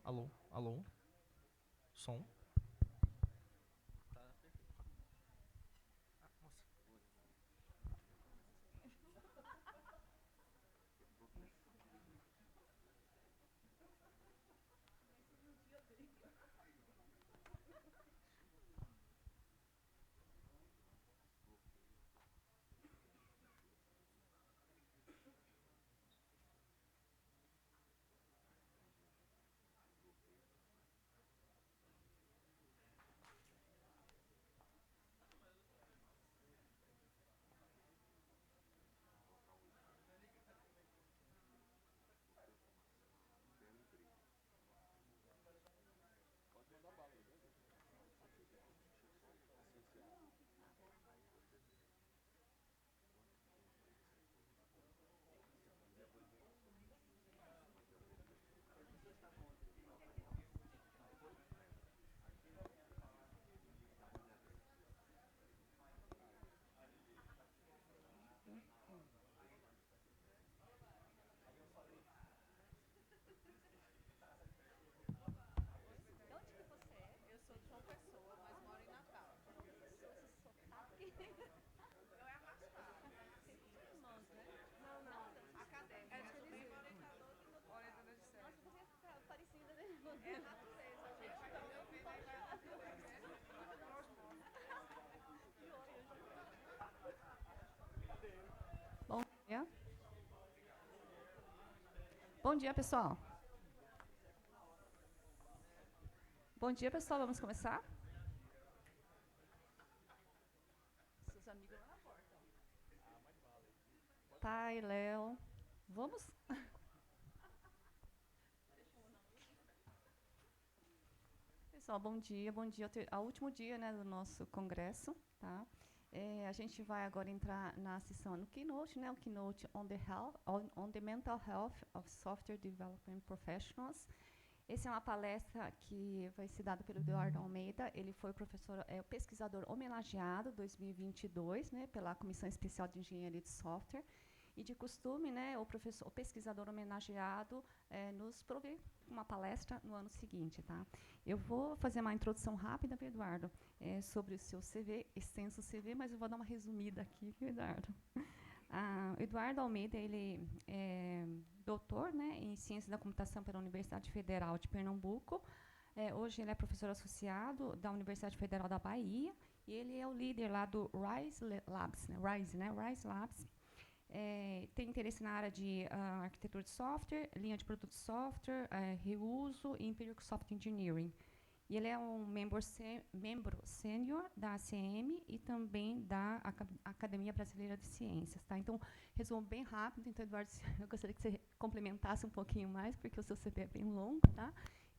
Alô? Alô? Som? De onde que você é? Eu sou de João Pessoa, mas moro em Natal. Esse sotaque. Eu é arrastado. Vocês não são irmãos, né? Não, não. Acadêmica. É, eu sou bem orientador de tudo. Orientador de série. Nossa, você é parecida, né? É a natureza, gente. Então, eu não tô achando. Bom dia. Bom dia, pessoal. Bom dia, pessoal. Vamos começar? Seus amigos lá na porta. Thay, Léo. Vamos? Pessoal, bom dia. Bom dia ao último dia, né, do nosso congresso, tá? A gente vai agora entrar na sessão no Keynote, né? O Keynote on the, on the Mental Health of Software Development Professionals. Essa é uma palestra que vai ser dada pelo Eduardo Almeida. Ele foi o pesquisador homenageado 2022, né, pela Comissão Especial de Engenharia de Software. E de costume, né, o pesquisador homenageado nos provê uma palestra no ano seguinte, tá? Eu vou fazer uma introdução rápida, viu, Eduardo, sobre o seu CV, extenso CV, mas eu vou dar uma resumida aqui, viu, Eduardo? Eduardo Almeida, ele é doutor, né, em Ciência da Computação pela Universidade Federal de Pernambuco. Hoje ele é professor associado da Universidade Federal da Bahia e ele é o líder lá do RISE Labs, né, RISE Labs. Tem interesse na área de arquitetura de software, linha de produto de software, reuso e Empirical Software Engineering. E ele é um membro sênior da ACM e também da Academia Brasileira de Ciências. Tá? Então, resumo bem rápido. Então, Eduardo, eu gostaria que você complementasse um pouquinho mais, porque o seu CV é bem longo. Tá?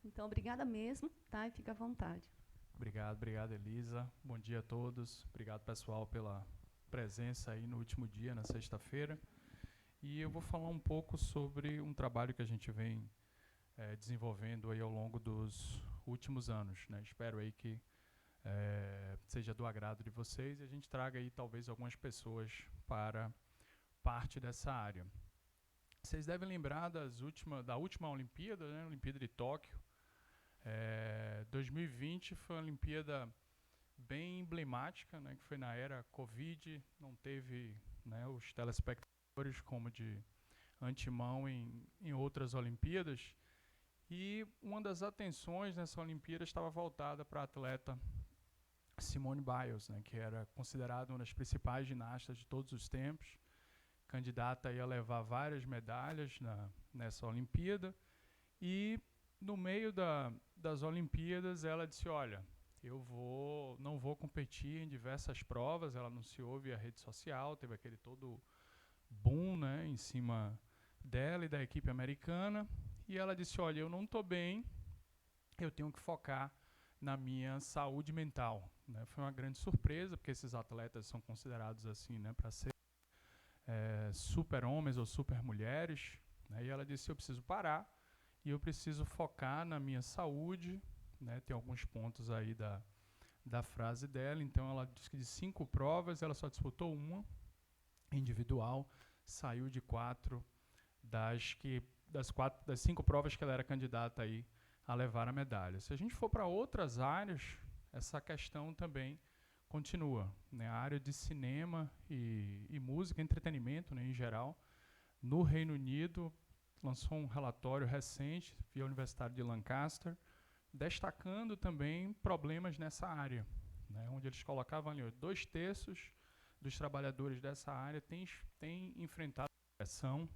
Então, obrigada mesmo, tá? E fica à vontade. Obrigado, Elisa. Bom dia a todos. Obrigado, pessoal, pela presença aí no último dia, na sexta-feira. E eu vou falar um pouco sobre um trabalho que a gente vem desenvolvendo aí ao longo dos últimos anos, né? Espero aí que seja do agrado de vocês e a gente traga aí talvez algumas pessoas para parte dessa área. Vocês devem lembrar da última Olimpíada, né? Olimpíada de Tóquio. 2020 foi uma Olimpíada bem emblemática, né, que foi na era Covid, não teve, né, os telespectadores como de antemão em outras Olimpíadas. E uma das atenções nessa Olimpíada estava voltada para a atleta Simone Biles, né, que era considerada uma das principais ginastas de todos os tempos, candidata a levar várias medalhas nessa Olimpíada. E no meio das Olimpíadas ela disse, olha, não vou competir em diversas provas. Ela anunciou via rede social, teve aquele todo boom, né, em cima dela e da equipe americana. E ela disse, olha, eu não estou bem, eu tenho que focar na minha saúde mental. Né? Foi uma grande surpresa, porque esses atletas são considerados assim, né, para ser super homens ou super mulheres. Né? E ela disse, eu preciso parar e eu preciso focar na minha saúde. Né? Tem alguns pontos aí da frase dela. Então ela disse que de 5 provas ela só disputou uma individual, saiu de 4 das 5 provas que ela era candidata aí a levar a medalha. Se a gente for para outras áreas, essa questão também continua, né? A área de cinema e música, entretenimento, né, em geral, no Reino Unido, lançou um relatório recente via Universidade de Lancaster, destacando também problemas nessa área, né, onde eles colocavam ali 2/3 dos trabalhadores dessa área têm enfrentado pressão,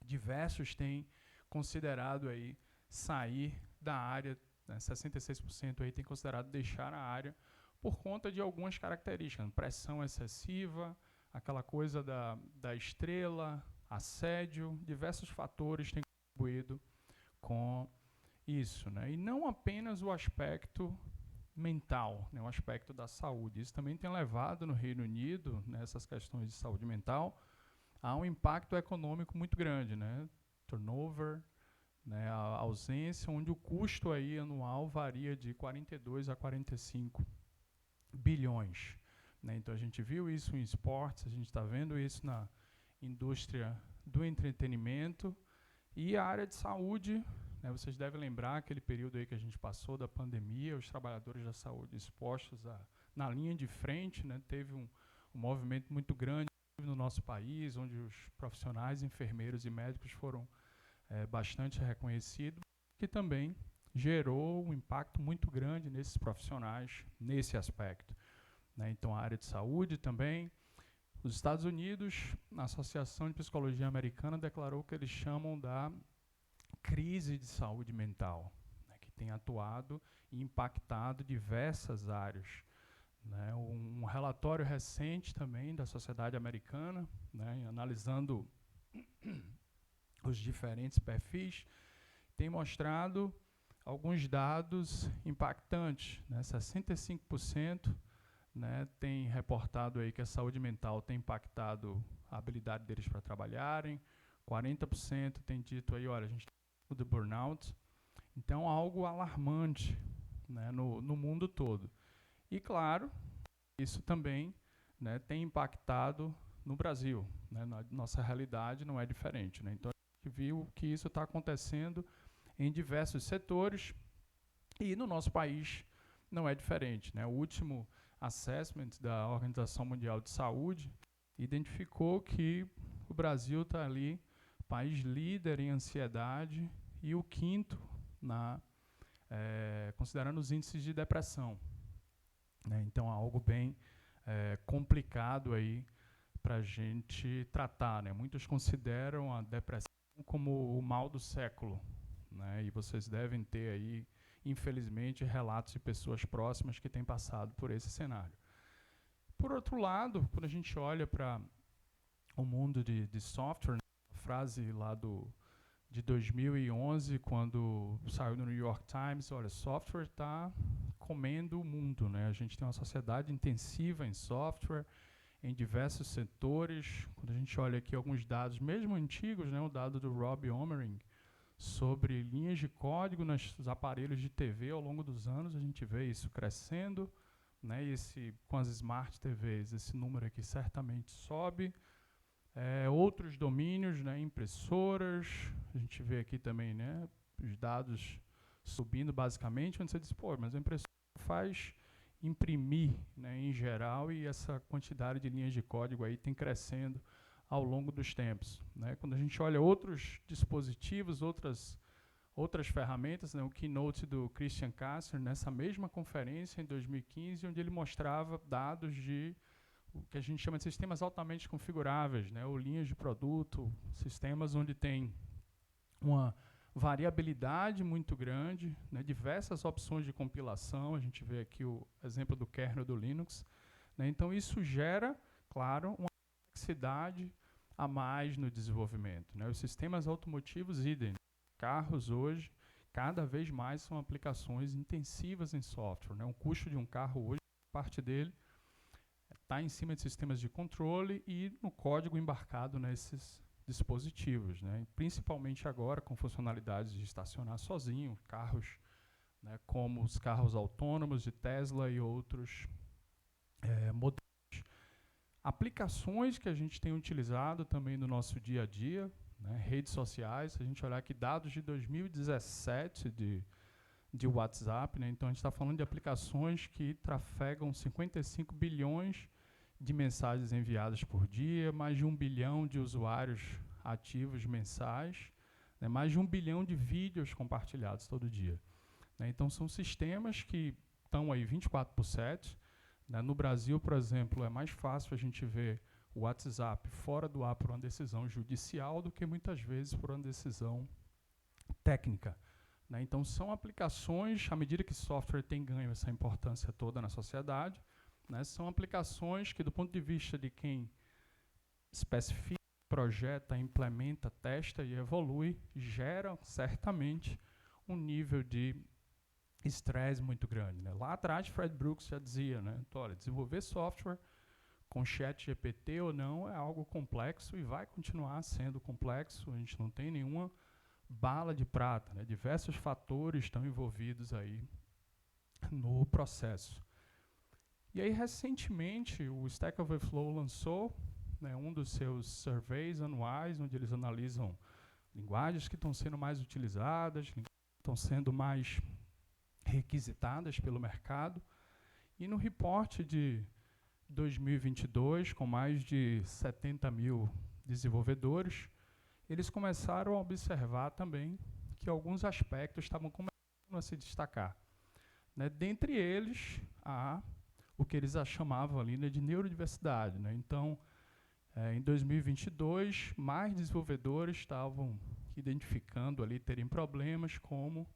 diversos têm considerado aí sair da área, né, 66% aí tem considerado deixar a área por conta de algumas características, pressão excessiva, aquela coisa da estrela, assédio, diversos fatores têm contribuído com isso, né? E não apenas o aspecto mental, né, o aspecto da saúde. Isso também tem levado no Reino Unido, nessas questões de saúde mental, a um impacto econômico muito grande, né? Turnover, né, a ausência, onde o custo aí anual varia de 42 a 45 bilhões. Né? Então a gente viu isso em esportes, a gente está vendo isso na indústria do entretenimento e a área de saúde, né, vocês devem lembrar aquele período aí que a gente passou da pandemia, os trabalhadores da saúde expostos na linha de frente, né, teve um movimento muito grande no nosso país, onde os profissionais, enfermeiros e médicos foram bastante reconhecidos, que também gerou um impacto muito grande nesses profissionais, nesse aspecto. Né? Então, a área de saúde também. Os Estados Unidos, a Associação de Psicologia Americana declarou que eles chamam da crise de saúde mental, né, que tem atuado e impactado diversas áreas. Né? Um relatório recente também da Sociedade Americana, né, analisando os diferentes perfis, tem mostrado alguns dados impactantes, né? 65%, né, tem reportado aí que a saúde mental tem impactado a habilidade deles para trabalharem, 40% tem dito aí, olha, a gente tem do burnout, então algo alarmante, né, no mundo todo. E claro, isso também, né, tem impactado no Brasil, né, nossa realidade não é diferente, né? Então a gente viu que isso está acontecendo em diversos setores e no nosso país não é diferente, né? O último assessment da Organização Mundial de Saúde identificou que o Brasil está ali, país líder em ansiedade e o quinto considerando os índices de depressão. Né? Então, é algo bem complicado aí para a gente tratar. Né? Muitos consideram a depressão como o mal do século. Né? E vocês devem ter aí, infelizmente, relatos de pessoas próximas que têm passado por esse cenário. Por outro lado, quando a gente olha para o mundo de software, a frase lá de 2011, quando saiu no New York Times, olha, software está comendo o mundo, né? A gente tem uma sociedade intensiva em software, em diversos setores. Quando a gente olha aqui alguns dados, mesmo antigos, né? O dado do Rob Omering, sobre linhas de código nos aparelhos de TV ao longo dos anos, a gente vê isso crescendo, né? E com as Smart TVs, esse número aqui certamente sobe. Outros domínios, né? Impressoras, a gente vê aqui também, né? Os dados subindo basicamente, onde você diz, pô, mas a impressora faz imprimir, né, em geral, e essa quantidade de linhas de código aí tem crescendo ao longo dos tempos. Né? Quando a gente olha outros dispositivos, outras ferramentas, né, o keynote do Christian Kasser, nessa mesma conferência em 2015, onde ele mostrava dados de o que a gente chama de sistemas altamente configuráveis, né, ou linhas de produto, sistemas onde tem uma variabilidade muito grande, né, diversas opções de compilação, a gente vê aqui o exemplo do kernel do Linux. Né, então isso gera, claro, uma complexidade a mais no desenvolvimento. Né? Os sistemas automotivos, idem. Carros hoje, cada vez mais são aplicações intensivas em software. Né? O custo de um carro hoje, parte dele, está em cima de sistemas de controle e no código embarcado nesses dispositivos. Né? Principalmente agora com funcionalidades de estacionar sozinho, carros, né, como os carros autônomos de Tesla e outros modelos. Aplicações que a gente tem utilizado também no nosso dia a dia, né? Redes sociais, se a gente olhar aqui dados de 2017 de WhatsApp, né? Então a gente está falando de aplicações que trafegam 55 bilhões de mensagens enviadas por dia, mais de 1 bilhão de usuários ativos mensais, né? Mais de 1 bilhão de vídeos compartilhados todo dia, né? Então são sistemas que estão aí 24/7, né? No Brasil, por exemplo, é mais fácil a gente ver o WhatsApp fora do ar por uma decisão judicial do que muitas vezes por uma decisão técnica, né? Então são aplicações, à medida que software tem ganho essa importância toda na sociedade, né? São aplicações que, do ponto de vista de quem especifica, projeta, implementa, testa e evolui, geram certamente um nível de estresse muito grande, né? Lá atrás, Fred Brooks já dizia, né? Então, olha, desenvolver software com chat GPT ou não é algo complexo e vai continuar sendo complexo. A gente não tem nenhuma bala de prata, né? Diversos fatores estão envolvidos aí no processo. E aí, recentemente, o Stack Overflow lançou, né, um dos seus surveys anuais, onde eles analisam linguagens que estão sendo mais utilizadas, estão sendo mais requisitadas pelo mercado. E no reporte de 2022, com mais de 70 mil desenvolvedores, eles começaram a observar também que alguns aspectos estavam começando a se destacar, né? Dentre eles, o que eles chamavam ali, né, de neurodiversidade, né? Então, em 2022, mais desenvolvedores estavam identificando ali terem problemas como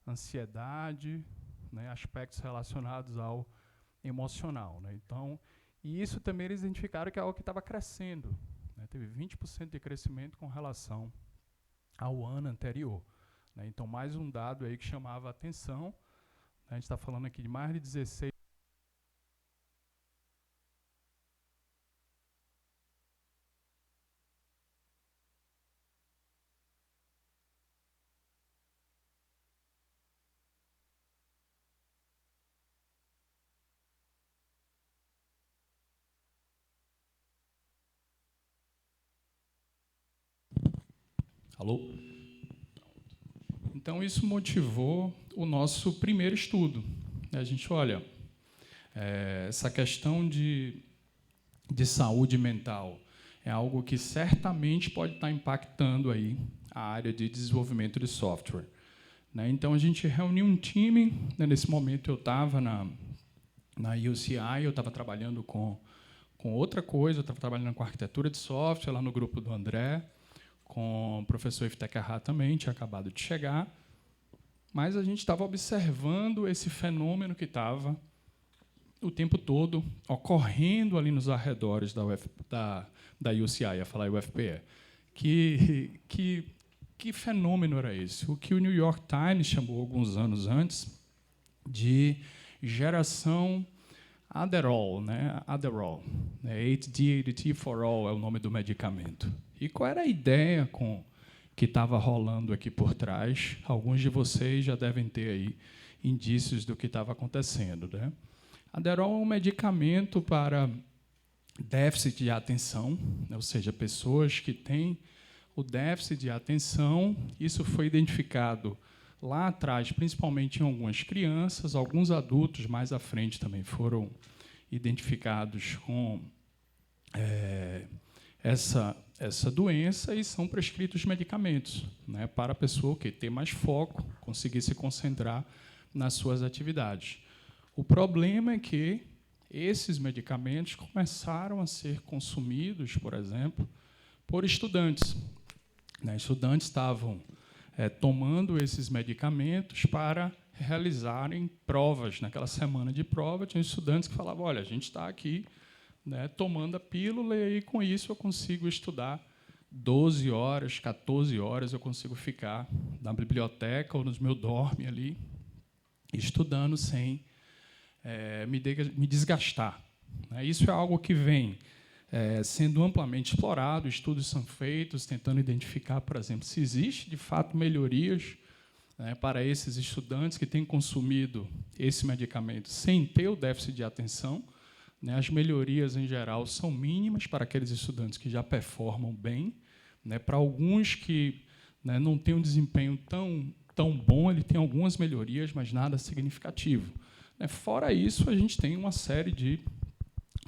ansiedade, né, aspectos relacionados ao emocional, né? Então, e isso também eles identificaram que é algo que estava crescendo, né? Teve 20% de crescimento com relação ao ano anterior, né? Então, mais um dado aí que chamava a atenção, né? A gente está falando aqui de mais de 16. Alô? Então, isso motivou o nosso primeiro estudo. A gente olha, essa questão de saúde mental é algo que certamente pode estar impactando aí a área de desenvolvimento de software, né? Então, a gente reuniu um time, né? Nesse momento, eu estava na UCI, eu estava trabalhando com outra coisa, eu estava trabalhando com arquitetura de software, lá no grupo do André, com o professor Iftek Arra também, tinha acabado de chegar, mas a gente estava observando esse fenômeno que estava o tempo todo ocorrendo ali nos arredores da UCI, ia falar UFPE. Que fenômeno era esse? O que o New York Times chamou alguns anos antes de geração Adderall, né? Adderall, né? ADT for all é o nome do medicamento. E qual era a ideia que estava rolando aqui por trás? Alguns de vocês já devem ter aí indícios do que estava acontecendo, né? Adderall é um medicamento para déficit de atenção, né? Ou seja, pessoas que têm o déficit de atenção. Isso foi identificado lá atrás, principalmente em algumas crianças, alguns adultos mais à frente também foram identificados com essa doença e são prescritos medicamentos, né, para a pessoa ter mais foco, conseguir se concentrar nas suas atividades. O problema é que esses medicamentos começaram a ser consumidos, por exemplo, por estudantes, né? Estudantes estavam tomando esses medicamentos para realizarem provas. Naquela semana de prova, tinha estudantes que falavam, olha, a gente está aqui, né, tomando a pílula e aí, com isso, eu consigo estudar 12 horas, 14 horas, eu consigo ficar na biblioteca ou no meu dorme ali, estudando sem me desgastar, né? Isso é algo que vem sendo amplamente explorado, estudos são feitos, tentando identificar, por exemplo, se existe, de fato, melhorias, né, para esses estudantes que têm consumido esse medicamento sem ter o déficit de atenção, né? As melhorias, em geral, são mínimas para aqueles estudantes que já performam bem, né? Para alguns que, né, não têm um desempenho tão bom, ele tem algumas melhorias, mas nada significativo. Né? Fora isso, a gente tem uma série de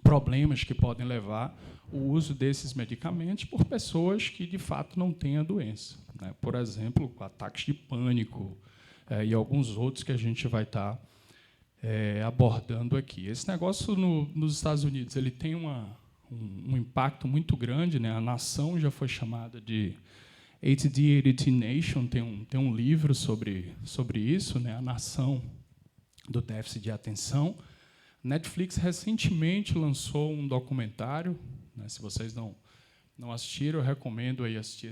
problemas que podem levar o uso desses medicamentos por pessoas que, de fato, não têm a doença. Né? Por exemplo, ataques de pânico e alguns outros que a gente vai estar abordando aqui. Esse negócio nos Estados Unidos ele tem um impacto muito grande. Né? A nação já foi chamada de ADD Nation, tem um livro sobre isso, né? A nação do déficit de atenção. Netflix recentemente lançou um documentário, né? Se vocês não assistiram, eu recomendo aí assistir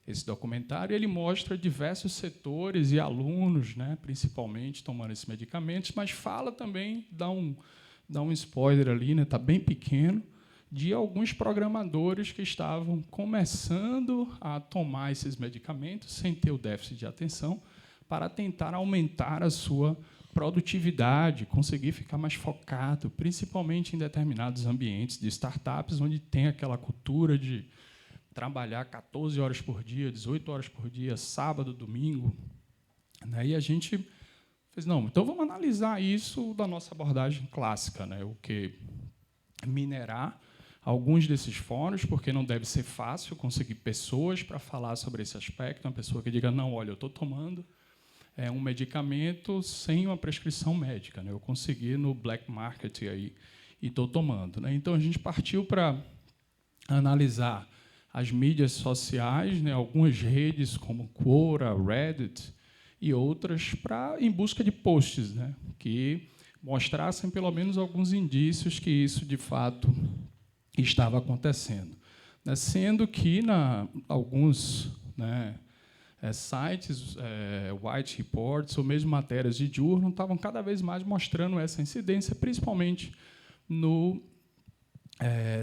esse documentário. Ele mostra diversos setores e alunos, né, principalmente, tomando esses medicamentos, mas fala também, dá um spoiler ali, né, tá bem pequeno, de alguns programadores que estavam começando a tomar esses medicamentos sem ter o déficit de atenção para tentar aumentar a sua produtividade, conseguir ficar mais focado, principalmente em determinados ambientes de startups, onde tem aquela cultura de trabalhar 14 horas por dia, 18 horas por dia, sábado, domingo. Né? E a gente fez, não, então vamos analisar isso da nossa abordagem clássica, né? O que minerar alguns desses fóruns, porque não deve ser fácil conseguir pessoas para falar sobre esse aspecto, uma pessoa que diga, não, olha, eu estou tomando um medicamento sem uma prescrição médica, né? Eu consegui no black market aí e estou tomando. Né? Então, a gente partiu para analisar as mídias sociais, né? Algumas redes como Quora, Reddit e outras, em busca de posts, né? Que mostrassem pelo menos alguns indícios que isso, de fato, estava acontecendo. Né? Sendo que, alguns, né, sites, white reports, ou mesmo matérias de journal, estavam cada vez mais mostrando essa incidência, principalmente no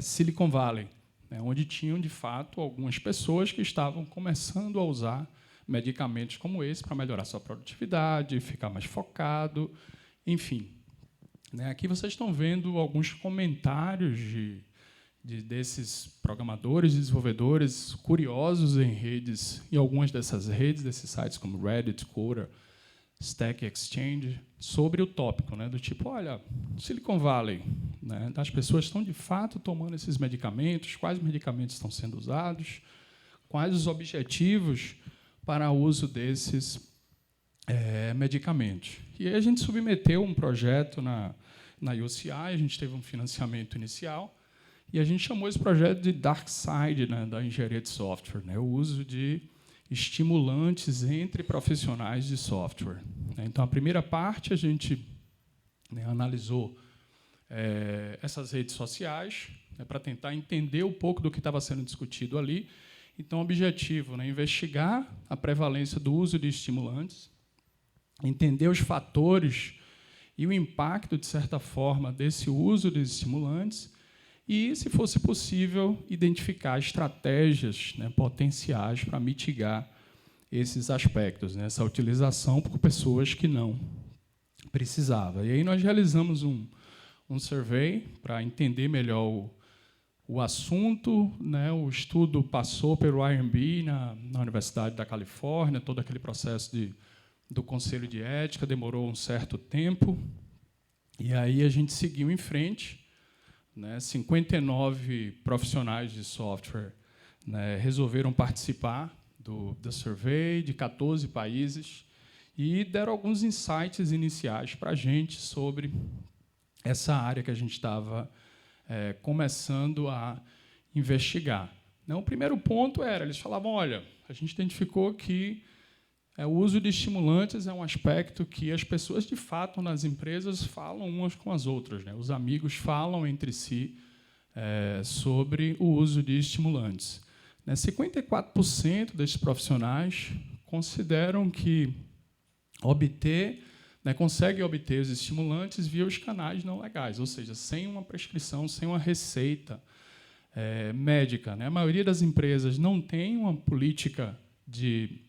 Silicon Valley, né, onde tinham, de fato, algumas pessoas que estavam começando a usar medicamentos como esse para melhorar sua produtividade, ficar mais focado, enfim. Né, aqui vocês estão vendo alguns comentários desses programadores e desenvolvedores curiosos em algumas dessas redes, desses sites como Reddit, Quora, Stack Exchange, sobre o tópico, né, do tipo, olha, Silicon Valley, né, as pessoas estão de fato tomando esses medicamentos, quais medicamentos estão sendo usados, quais os objetivos para o uso desses medicamentos. E aí a gente submeteu um projeto na UCI, a gente teve um financiamento inicial, e a gente chamou esse projeto de Dark Side, né, da engenharia de software, né, o uso de estimulantes entre profissionais de software. Então, a primeira parte, a gente, né, analisou essas redes sociais, né, para tentar entender um pouco do que estava sendo discutido ali. Então, o objetivo, né, investigar a prevalência do uso de estimulantes, entender os fatores e o impacto, de certa forma, desse uso de estimulantes, e, se fosse possível, identificar estratégias, né, potenciais para mitigar esses aspectos, né, essa utilização por pessoas que não precisavam. E aí nós realizamos um survey para entender melhor o assunto. Né, o estudo passou pelo IMB na Universidade da Califórnia, todo aquele processo do Conselho de Ética, demorou um certo tempo, e aí a gente seguiu em frente. 59 profissionais de software, né, resolveram participar do survey de 14 países e deram alguns insights iniciais para a gente sobre essa área que a gente estava começando a investigar. O primeiro ponto era, eles falavam, olha, a gente identificou que o uso de estimulantes é um aspecto que as pessoas, de fato, nas empresas falam umas com as outras, né? Os amigos falam entre si sobre o uso de estimulantes. 54% desses profissionais consideram que conseguem obter os estimulantes via os canais não legais, ou seja, sem uma prescrição, sem uma receita médica. A maioria das empresas não tem uma política de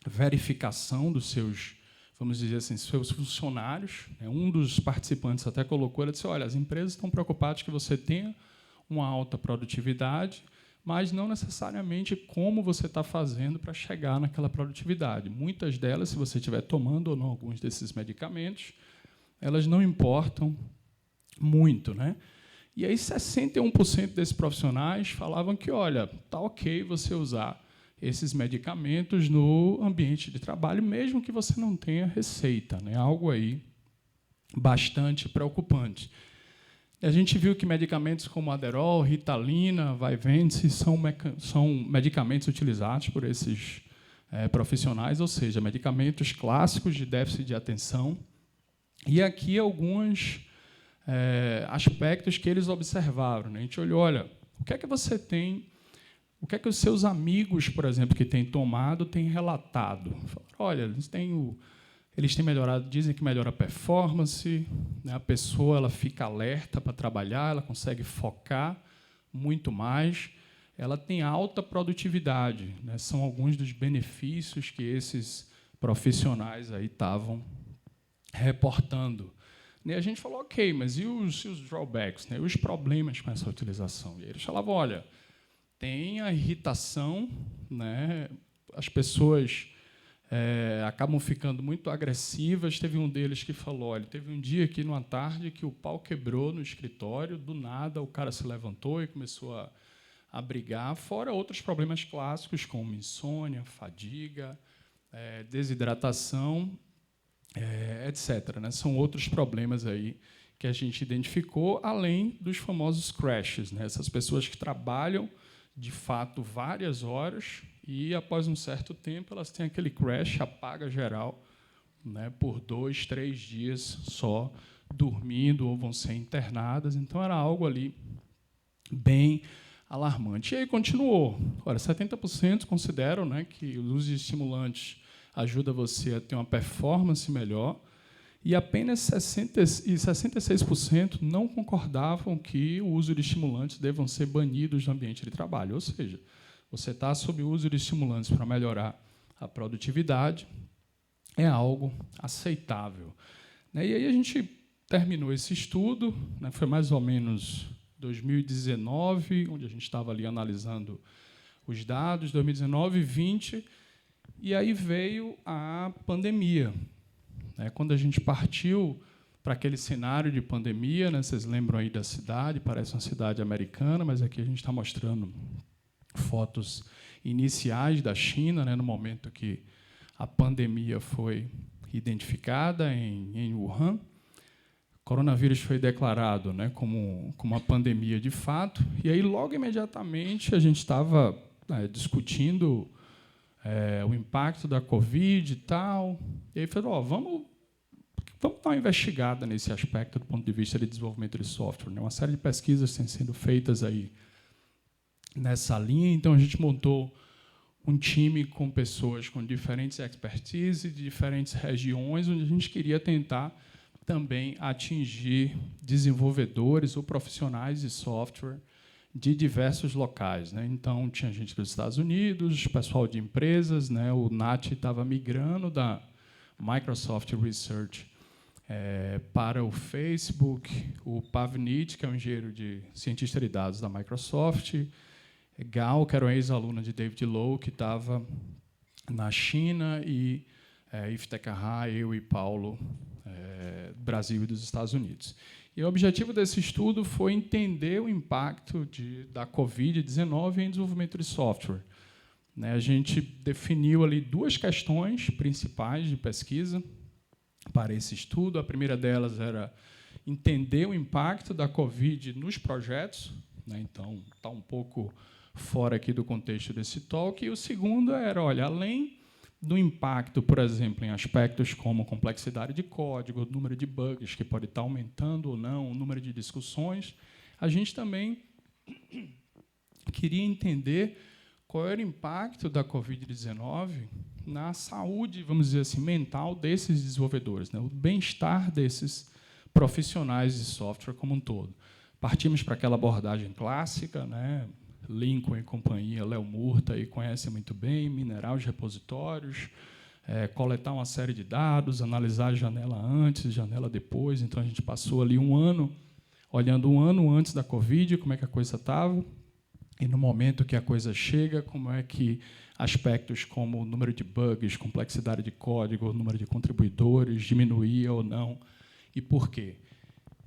verificação dos seus, vamos dizer assim, seus funcionários. Um dos participantes até colocou, ele disse, olha, as empresas estão preocupadas que você tenha uma alta produtividade, mas não necessariamente como você está fazendo para chegar naquela produtividade. Muitas delas, se você estiver tomando ou não alguns desses medicamentos, elas não importam muito, né? E aí 61% desses profissionais falavam que, olha, tá ok você usar esses medicamentos no ambiente de trabalho, mesmo que você não tenha receita, né? Algo aí bastante preocupante. A gente viu que medicamentos como Adderall, Ritalina, Vyvanse são medicamentos utilizados por esses profissionais, ou seja, medicamentos clássicos de déficit de atenção. E aqui alguns aspectos que eles observaram, né? A gente olhou, olha, o que é que você tem, o que é que os seus amigos, por exemplo, que têm tomado, têm relatado? Falaram, olha, eles têm melhorado, dizem que melhora a performance, né? A pessoa ela fica alerta para trabalhar, ela consegue focar muito mais, ela tem alta produtividade, né? São alguns dos benefícios que esses profissionais aí estavam reportando. E a gente falou, ok, mas e os drawbacks, né? Os problemas com essa utilização? E eles falavam, olha, tem a irritação, né? As pessoas acabam ficando muito agressivas. Teve um deles que falou, olha, teve um dia aqui numa tarde que o pau quebrou no escritório, do nada o cara se levantou e começou a brigar, fora outros problemas clássicos, como insônia, fadiga, desidratação, etc. Né? São outros problemas aí que a gente identificou, além dos famosos crashes, né? Essas pessoas que trabalham, de fato, várias horas, e, após um certo tempo, elas têm aquele crash, apaga geral, né, por 2, 3 dias só, dormindo, ou vão ser internadas. Então, era algo ali bem alarmante. E aí continuou. Olha, 70% consideram, né, que o uso de estimulantes ajuda você a ter uma performance melhor, e apenas 66% não concordavam que o uso de estimulantes devam ser banidos do ambiente de trabalho. Ou seja, você está sob o uso de estimulantes para melhorar a produtividade, é algo aceitável. E aí a gente terminou esse estudo, né, foi mais ou menos 2019, onde a gente estava ali analisando os dados, 2019 e 2020, e aí veio a pandemia. Quando a gente partiu para aquele cenário de pandemia, né, vocês lembram aí da cidade, parece uma cidade americana, mas aqui a gente está mostrando fotos iniciais da China, né, no momento que a pandemia foi identificada em Wuhan. O coronavírus foi declarado, né, como uma pandemia de fato, e aí, logo imediatamente, a gente estava discutindo o impacto da Covid e tal, e aí falou, vamos dar uma investigada nesse aspecto do ponto de vista de desenvolvimento de software, né? Uma série de pesquisas têm sido feitas aí nessa linha, então a gente montou um time com pessoas com diferentes expertise de diferentes regiões, onde a gente queria tentar também atingir desenvolvedores ou profissionais de software de diversos locais, né? Então, tinha gente dos Estados Unidos, pessoal de empresas, né? O NAT estava migrando da Microsoft Research para o Facebook, o Pavnit, que é um engenheiro de cientista de dados da Microsoft, Gal, que era uma ex-aluna de David Lowe, que estava na China, e Iftekha, eu e Paulo, Brasil e dos Estados Unidos. E o objetivo desse estudo foi entender o impacto da Covid-19 em desenvolvimento de software. A gente definiu ali 2 questões principais de pesquisa para esse estudo. A primeira delas era entender o impacto da Covid nos projetos, né? Então, está um pouco fora aqui do contexto desse talk. E o segundo era, olha, além do impacto, por exemplo, em aspectos como complexidade de código, o número de bugs que pode estar aumentando ou não, o número de discussões, a gente também queria entender qual era o impacto da Covid-19 na saúde, vamos dizer assim, mental desses desenvolvedores, né? O bem-estar desses profissionais de software como um todo. Partimos para aquela abordagem clássica, né? Lincoln e companhia, Léo Murta, aí conhecem muito bem, minerar os repositórios, coletar uma série de dados, analisar a janela antes, janela depois. Então, a gente passou ali um ano, olhando um ano antes da Covid, como é que a coisa estava, e no momento que a coisa chega, como é que aspectos como o número de bugs, complexidade de código, o número de contribuidores diminuía ou não, e por quê.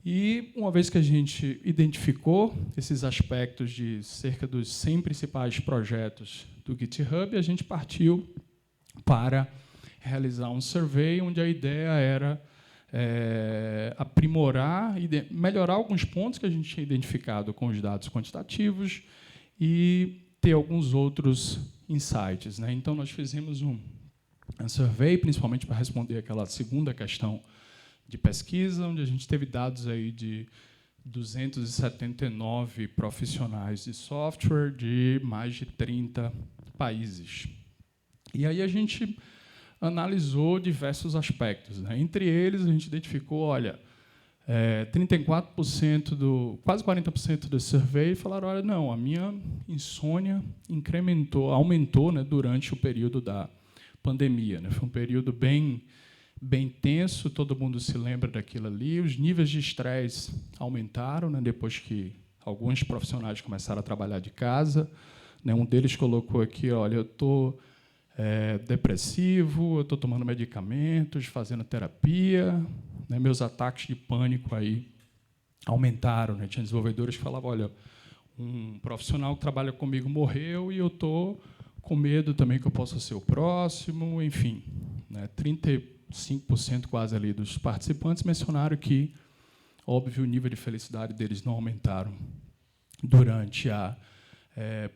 E, uma vez que a gente identificou esses aspectos de cerca dos 100 principais projetos do GitHub, a gente partiu para realizar um survey, onde a ideia era aprimorar e melhorar alguns pontos que a gente tinha identificado com os dados quantitativos e ter alguns outros insights, né? Então, nós fizemos um survey, principalmente para responder aquela segunda questão de pesquisa, onde a gente teve dados aí de 279 profissionais de software de mais de 30 países. E aí a gente analisou diversos aspectos, né? Entre eles, a gente identificou, olha, 34%, quase 40% do survey falaram, olha, não, a minha insônia aumentou, né, durante o período da pandemia, né? Foi um período bem tenso, todo mundo se lembra daquilo ali. Os níveis de estresse aumentaram, né, depois que alguns profissionais começaram a trabalhar de casa, né? Um deles colocou aqui, olha, eu estou depressivo, eu estou tomando medicamentos, fazendo terapia, né? Meus ataques de pânico aí aumentaram, né? Tinha desenvolvedores que falavam, olha, um profissional que trabalha comigo morreu e eu estou com medo também que eu possa ser o próximo, enfim, né? 35% quase ali dos participantes mencionaram que, óbvio, o nível de felicidade deles não aumentaram durante a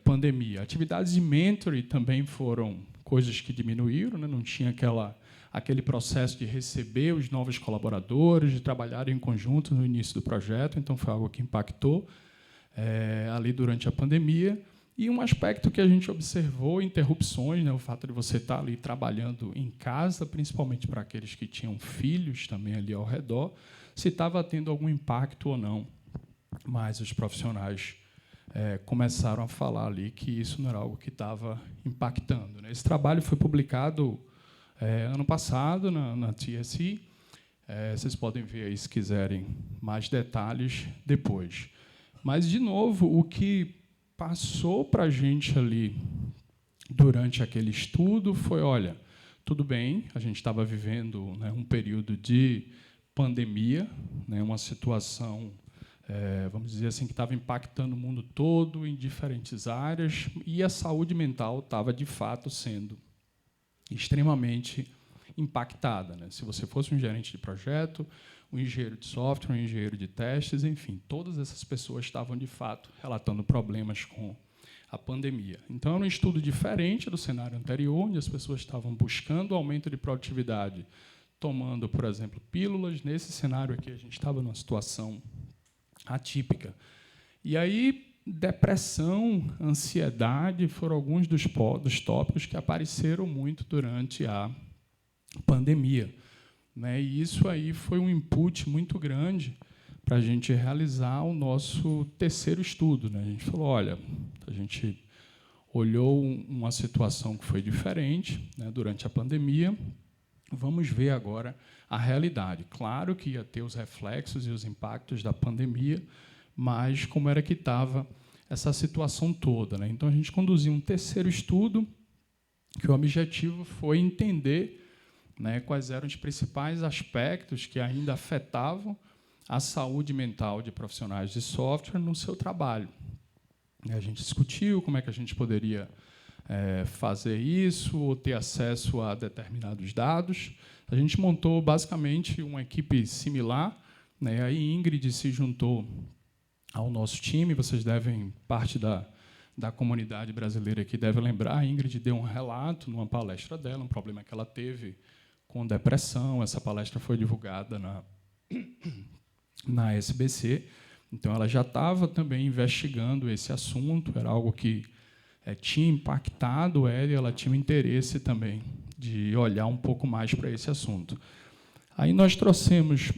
pandemia. Atividades de mentoring também foram coisas que diminuíram, né? Não tinha aquele processo de receber os novos colaboradores, de trabalhar em conjunto no início do projeto, então foi algo que impactou ali durante a pandemia. E um aspecto que a gente observou, interrupções, né? O fato de você estar ali trabalhando em casa, principalmente para aqueles que tinham filhos também ali ao redor, se estava tendo algum impacto ou não. Mas os profissionais começaram a falar ali que isso não era algo que estava impactando, né? Esse trabalho foi publicado ano passado na TSE. Vocês podem ver aí, se quiserem, mais detalhes depois. Mas, de novo, o que passou para a gente ali durante aquele estudo foi, olha, tudo bem, a gente estava vivendo, né, um período de pandemia, né, uma situação, vamos dizer assim, que estava impactando o mundo todo em diferentes áreas, e a saúde mental estava, de fato, sendo extremamente impactada, né? Se você fosse um gerente de projeto, um engenheiro de software, um engenheiro de testes, enfim, todas essas pessoas estavam, de fato, relatando problemas com a pandemia. Então, era um estudo diferente do cenário anterior, onde as pessoas estavam buscando aumento de produtividade, tomando, por exemplo, pílulas. Nesse cenário aqui, a gente estava numa situação atípica. E aí, depressão, ansiedade foram alguns dos tópicos que apareceram muito durante a pandemia, né? E isso aí foi um input muito grande para a gente realizar o nosso terceiro estudo, né? A gente falou, olha, a gente olhou uma situação que foi diferente, né, durante a pandemia, vamos ver agora a realidade. Claro que ia ter os reflexos e os impactos da pandemia, mas como era que estava essa situação toda, né? Então, a gente conduziu um terceiro estudo, que o objetivo foi entender, né, quais eram os principais aspectos que ainda afetavam a saúde mental de profissionais de software no seu trabalho. A gente discutiu como é que a gente poderia fazer isso, ou ter acesso a determinados dados. A gente montou, basicamente, uma equipe similar, né? Aí Ingrid se juntou ao nosso time. Vocês devem, parte da comunidade brasileira aqui deve lembrar, a Ingrid deu um relato numa palestra dela, um problema que ela teve com depressão. Essa palestra foi divulgada na SBC, então ela já estava também investigando esse assunto, era algo que tinha impactado ela, e ela tinha um interesse também de olhar um pouco mais para esse assunto. Aí nós trouxemos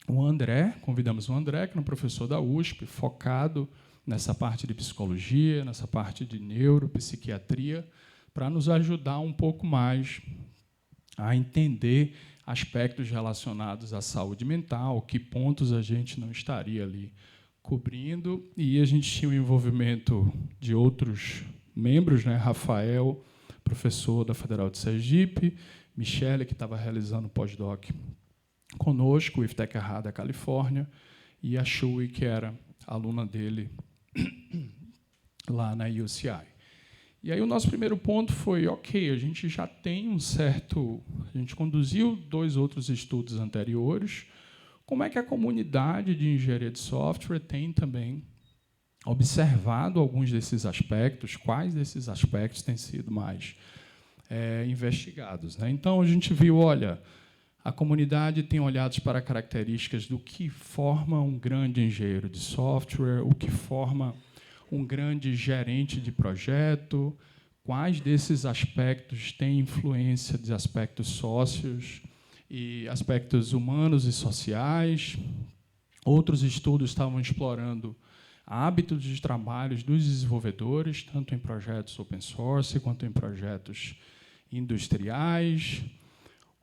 o André, convidamos o André, que é um professor da USP, focado nessa parte de psicologia, nessa parte de neuropsiquiatria, para nos ajudar um pouco mais a entender aspectos relacionados à saúde mental, que pontos a gente não estaria ali cobrindo, e a gente tinha o envolvimento de outros membros, né? Rafael, professor da Federal de Sergipe, Michele, que estava realizando pós-doc conosco, o IFTEC Errada, da Califórnia, e a Shui, que era aluna dele lá na UCI. E aí o nosso primeiro ponto foi, ok, a gente já tem um certo... A gente conduziu 2 outros estudos anteriores. Como é que a comunidade de engenharia de software tem também observado alguns desses aspectos? Quais desses aspectos têm sido mais investigados, né? Então, a gente viu, olha, a comunidade tem olhado para características do que forma um grande engenheiro de software, o que forma um grande gerente de projeto, quais desses aspectos têm influência de aspectos sócios e aspectos humanos e sociais. Outros estudos estavam explorando hábitos de trabalho dos desenvolvedores, tanto em projetos open source quanto em projetos industriais.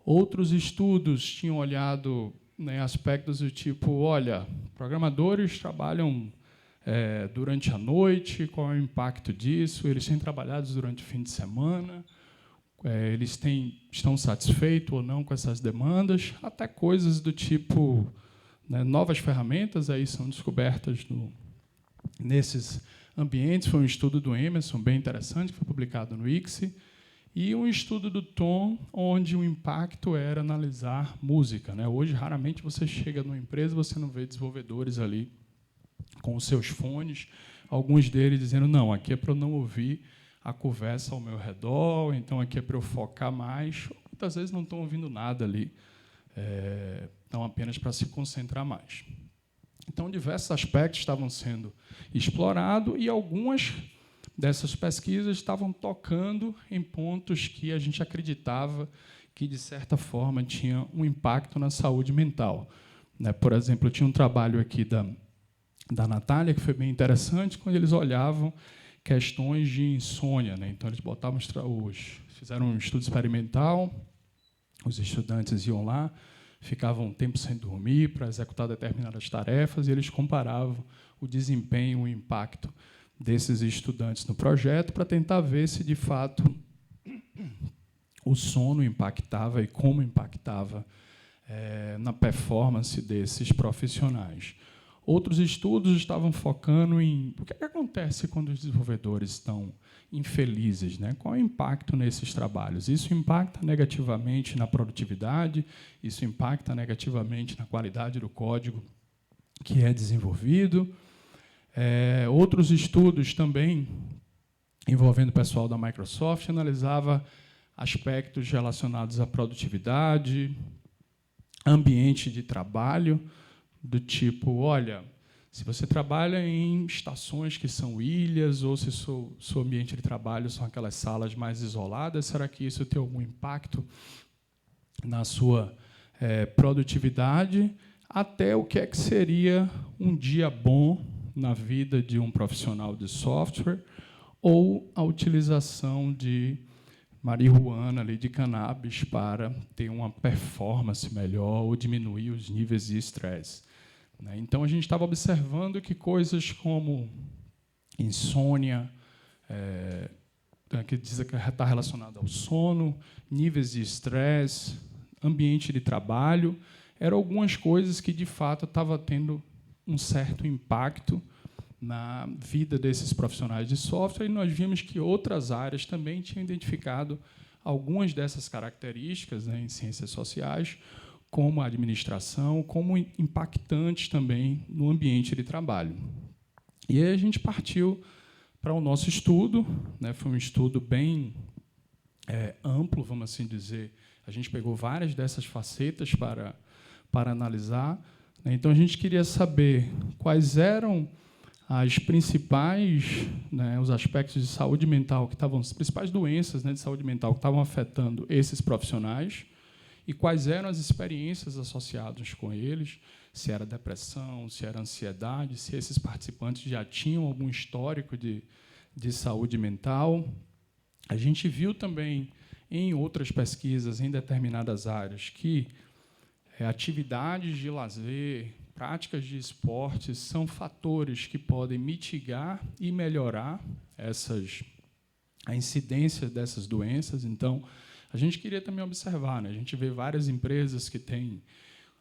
Outros estudos tinham olhado, né, aspectos do tipo, olha, programadores trabalham durante a noite, qual é o impacto disso? Eles têm trabalhado durante o fim de semana, eles estão satisfeitos ou não com essas demandas, até coisas do tipo, né, novas ferramentas aí são descobertas nesses ambientes. Foi um estudo do Emerson, bem interessante, que foi publicado no ICSE, e um estudo do Tom, onde o impacto era analisar música, né? Hoje, raramente você chega numa empresa e você não vê desenvolvedores ali com os seus fones, alguns deles dizendo, não, aqui é para eu não ouvir a conversa ao meu redor, então aqui é para eu focar mais. Muitas vezes não estão ouvindo nada ali, estão apenas para se concentrar mais. Então, diversos aspectos estavam sendo explorados e algumas dessas pesquisas estavam tocando em pontos que a gente acreditava que, de certa forma, tinha um impacto na saúde mental, né? Por exemplo, tinha um trabalho aqui da Natália, que foi bem interessante, quando eles olhavam questões de insônia, né? Então, eles botavam fizeram um estudo experimental, os estudantes iam lá, ficavam um tempo sem dormir para executar determinadas tarefas, e eles comparavam o desempenho, o impacto desses estudantes no projeto, para tentar ver se, de fato, o sono impactava e como impactava na performance desses profissionais. Outros estudos estavam focando em o que acontece quando os desenvolvedores estão infelizes, né? Qual é o impacto nesses trabalhos? Isso impacta negativamente na produtividade, isso impacta negativamente na qualidade do código que é desenvolvido. Outros estudos também, envolvendo o pessoal da Microsoft, analisava aspectos relacionados à produtividade, ambiente de trabalho, do tipo, olha, se você trabalha em estações que são ilhas, ou se seu ambiente de trabalho são aquelas salas mais isoladas, será que isso tem algum impacto na sua produtividade? Até o que é que seria um dia bom na vida de um profissional de software, ou a utilização de marihuana, de cannabis, para ter uma performance melhor ou diminuir os níveis de estresse. Então, a gente estava observando que coisas como insônia, que diz que está relacionada ao sono, níveis de estresse, ambiente de trabalho, eram algumas coisas que, de fato, estavam tendo um certo impacto na vida desses profissionais de software, e nós vimos que outras áreas também tinham identificado algumas dessas características, né, em ciências sociais, como a administração, como impactantes também no ambiente de trabalho. E aí a gente partiu para o nosso estudo, né, foi um estudo bem amplo, vamos assim dizer. A gente pegou várias dessas facetas para analisar, né. Então, a gente queria saber quais eram as principais, né, os aspectos de saúde mental que estavam, as principais doenças, né, de saúde mental que estavam afetando esses profissionais, e quais eram as experiências associadas com eles, se era depressão, se era ansiedade, se esses participantes já tinham algum histórico de saúde mental. A gente viu também, em outras pesquisas, em determinadas áreas, que atividades de lazer, práticas de esporte são fatores que podem mitigar e melhorar a incidência dessas doenças. Então, a gente queria também observar, né? A gente vê várias empresas que têm,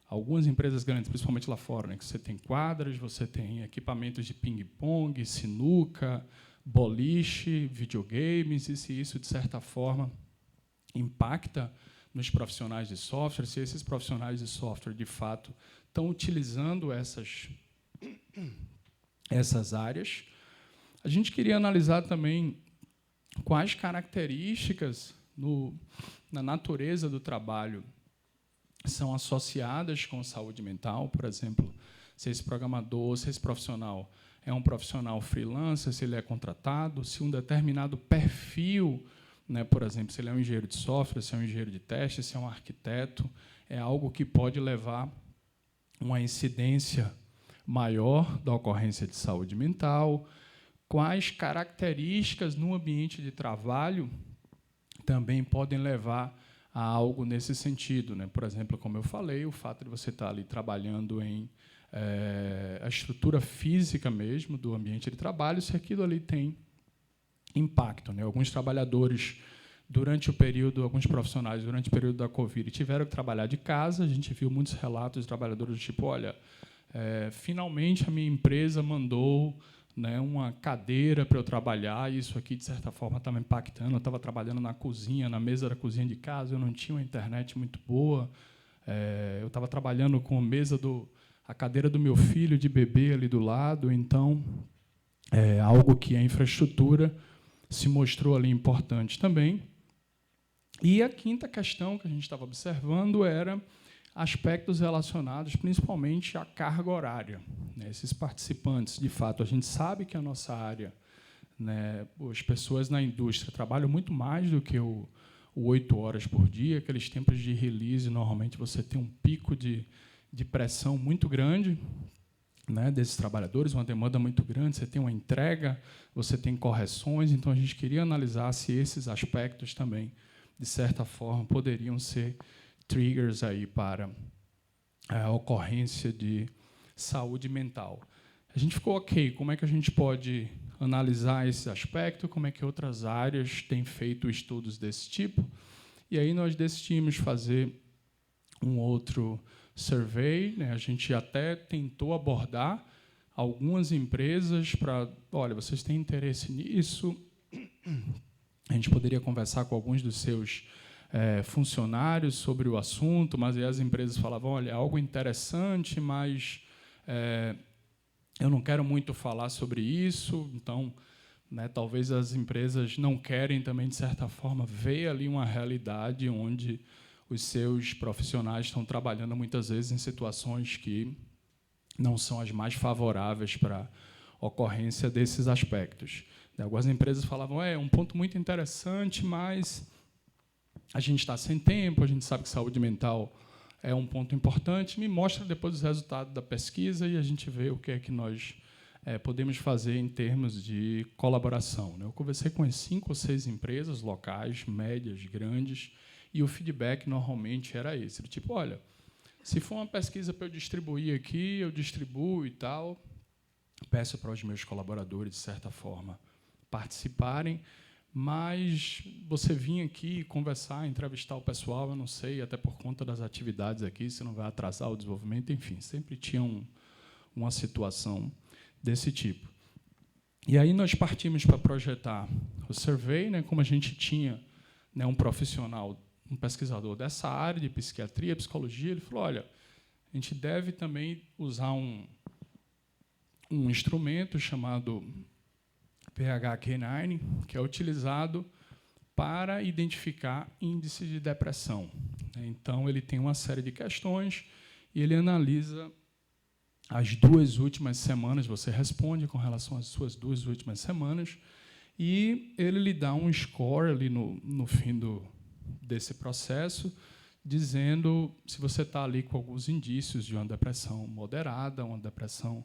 algumas empresas grandes, principalmente lá fora, né? Que você tem quadras, você tem equipamentos de ping-pong, sinuca, boliche, videogames, e se isso, de certa forma, impacta nos profissionais de software, se esses profissionais de software, de fato, estão utilizando essas áreas. A gente queria analisar também quais características na natureza do trabalho são associadas com saúde mental, por exemplo, se esse programador, se esse profissional é um profissional freelancer, se ele é contratado, se um determinado perfil, né, por exemplo, se ele é um engenheiro de software, se é um engenheiro de teste, se é um arquiteto, é algo que pode levar uma incidência maior da ocorrência de saúde mental. Quais características no ambiente de trabalho também podem levar a algo nesse sentido, né? Por exemplo, como eu falei, o fato de você estar ali trabalhando em a estrutura física mesmo do ambiente de trabalho, se aquilo ali tem impacto, né? Alguns trabalhadores, alguns profissionais, durante o período da Covid, tiveram que trabalhar de casa. A gente viu muitos relatos de trabalhadores do tipo, olha, finalmente a minha empresa mandou, né, uma cadeira para eu trabalhar, e isso aqui, de certa forma, está me impactando. Eu estava trabalhando na cozinha, na mesa da cozinha de casa, eu não tinha uma internet muito boa, eu estava trabalhando com a cadeira do meu filho de bebê ali do lado, então, algo que a infraestrutura se mostrou ali importante também. E a quinta questão que a gente estava observando era aspectos relacionados principalmente à carga horária, né? Esses participantes, de fato, a gente sabe que a nossa área, né, as pessoas na indústria trabalham muito mais do que o 8 horas por dia, aqueles tempos de release, normalmente você tem um pico de pressão muito grande, né, desses trabalhadores, uma demanda muito grande, você tem uma entrega, você tem correções, então a gente queria analisar se esses aspectos também, de certa forma, poderiam ser triggers aí para a ocorrência de saúde mental. A gente ficou ok, como é que a gente pode analisar esse aspecto, como é que outras áreas têm feito estudos desse tipo, e aí nós decidimos fazer um outro survey, né? A gente até tentou abordar algumas empresas para, olha, vocês têm interesse nisso, a gente poderia conversar com alguns dos seus funcionários sobre o assunto, mas aí as empresas falavam, olha, é algo interessante, mas eu não quero muito falar sobre isso, então, né, talvez as empresas não querem também, de certa forma, ver ali uma realidade onde os seus profissionais estão trabalhando muitas vezes em situações que não são as mais favoráveis para a ocorrência desses aspectos. Algumas empresas falavam, é um ponto muito interessante, mas a gente está sem tempo, a gente sabe que saúde mental é um ponto importante, me mostra depois os resultados da pesquisa e a gente vê o que é que nós podemos fazer em termos de colaboração, né? Eu conversei com as 5 ou 6 empresas locais, médias, grandes, e o feedback normalmente era esse, do tipo, olha, se for uma pesquisa para eu distribuir aqui, eu distribuo e tal, peço para os meus colaboradores, de certa forma, participarem, mas você vir aqui conversar, entrevistar o pessoal, eu não sei, até por conta das atividades aqui, se não vai atrasar o desenvolvimento, enfim, sempre tinha uma situação desse tipo. E aí nós partimos para projetar o survey, né, como a gente tinha, né, um profissional, um pesquisador dessa área de psiquiatria, psicologia, ele falou, olha, a gente deve também usar um instrumento chamado PHQ-9, que é utilizado para identificar índice de depressão. Então, ele tem uma série de questões e ele analisa as 2 últimas semanas, você responde com relação às suas 2 últimas semanas, e ele lhe dá um score ali no fim desse processo, dizendo se você está ali com alguns indícios de uma depressão moderada, uma depressão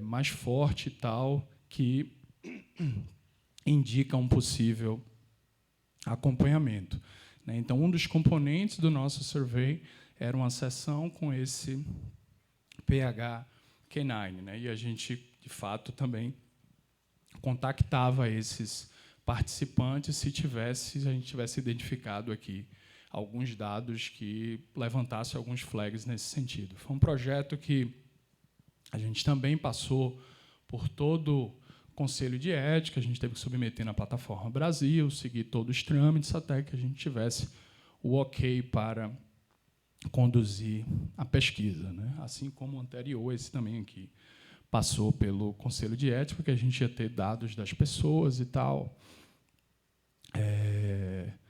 mais forte e tal, que indica um possível acompanhamento, né? Então, um dos componentes do nosso survey era uma sessão com esse PHQ-9, né? E a gente, de fato, também contactava esses participantes se a gente tivesse identificado aqui alguns dados que levantassem alguns flags nesse sentido. Foi um projeto que a gente também passou por todo o Conselho de Ética, a gente teve que submeter na plataforma Brasil, seguir todos os trâmites até que a gente tivesse o ok para conduzir a pesquisa, né? Assim como o anterior, esse também aqui passou pelo Conselho de Ética, que a gente ia ter dados das pessoas e tal.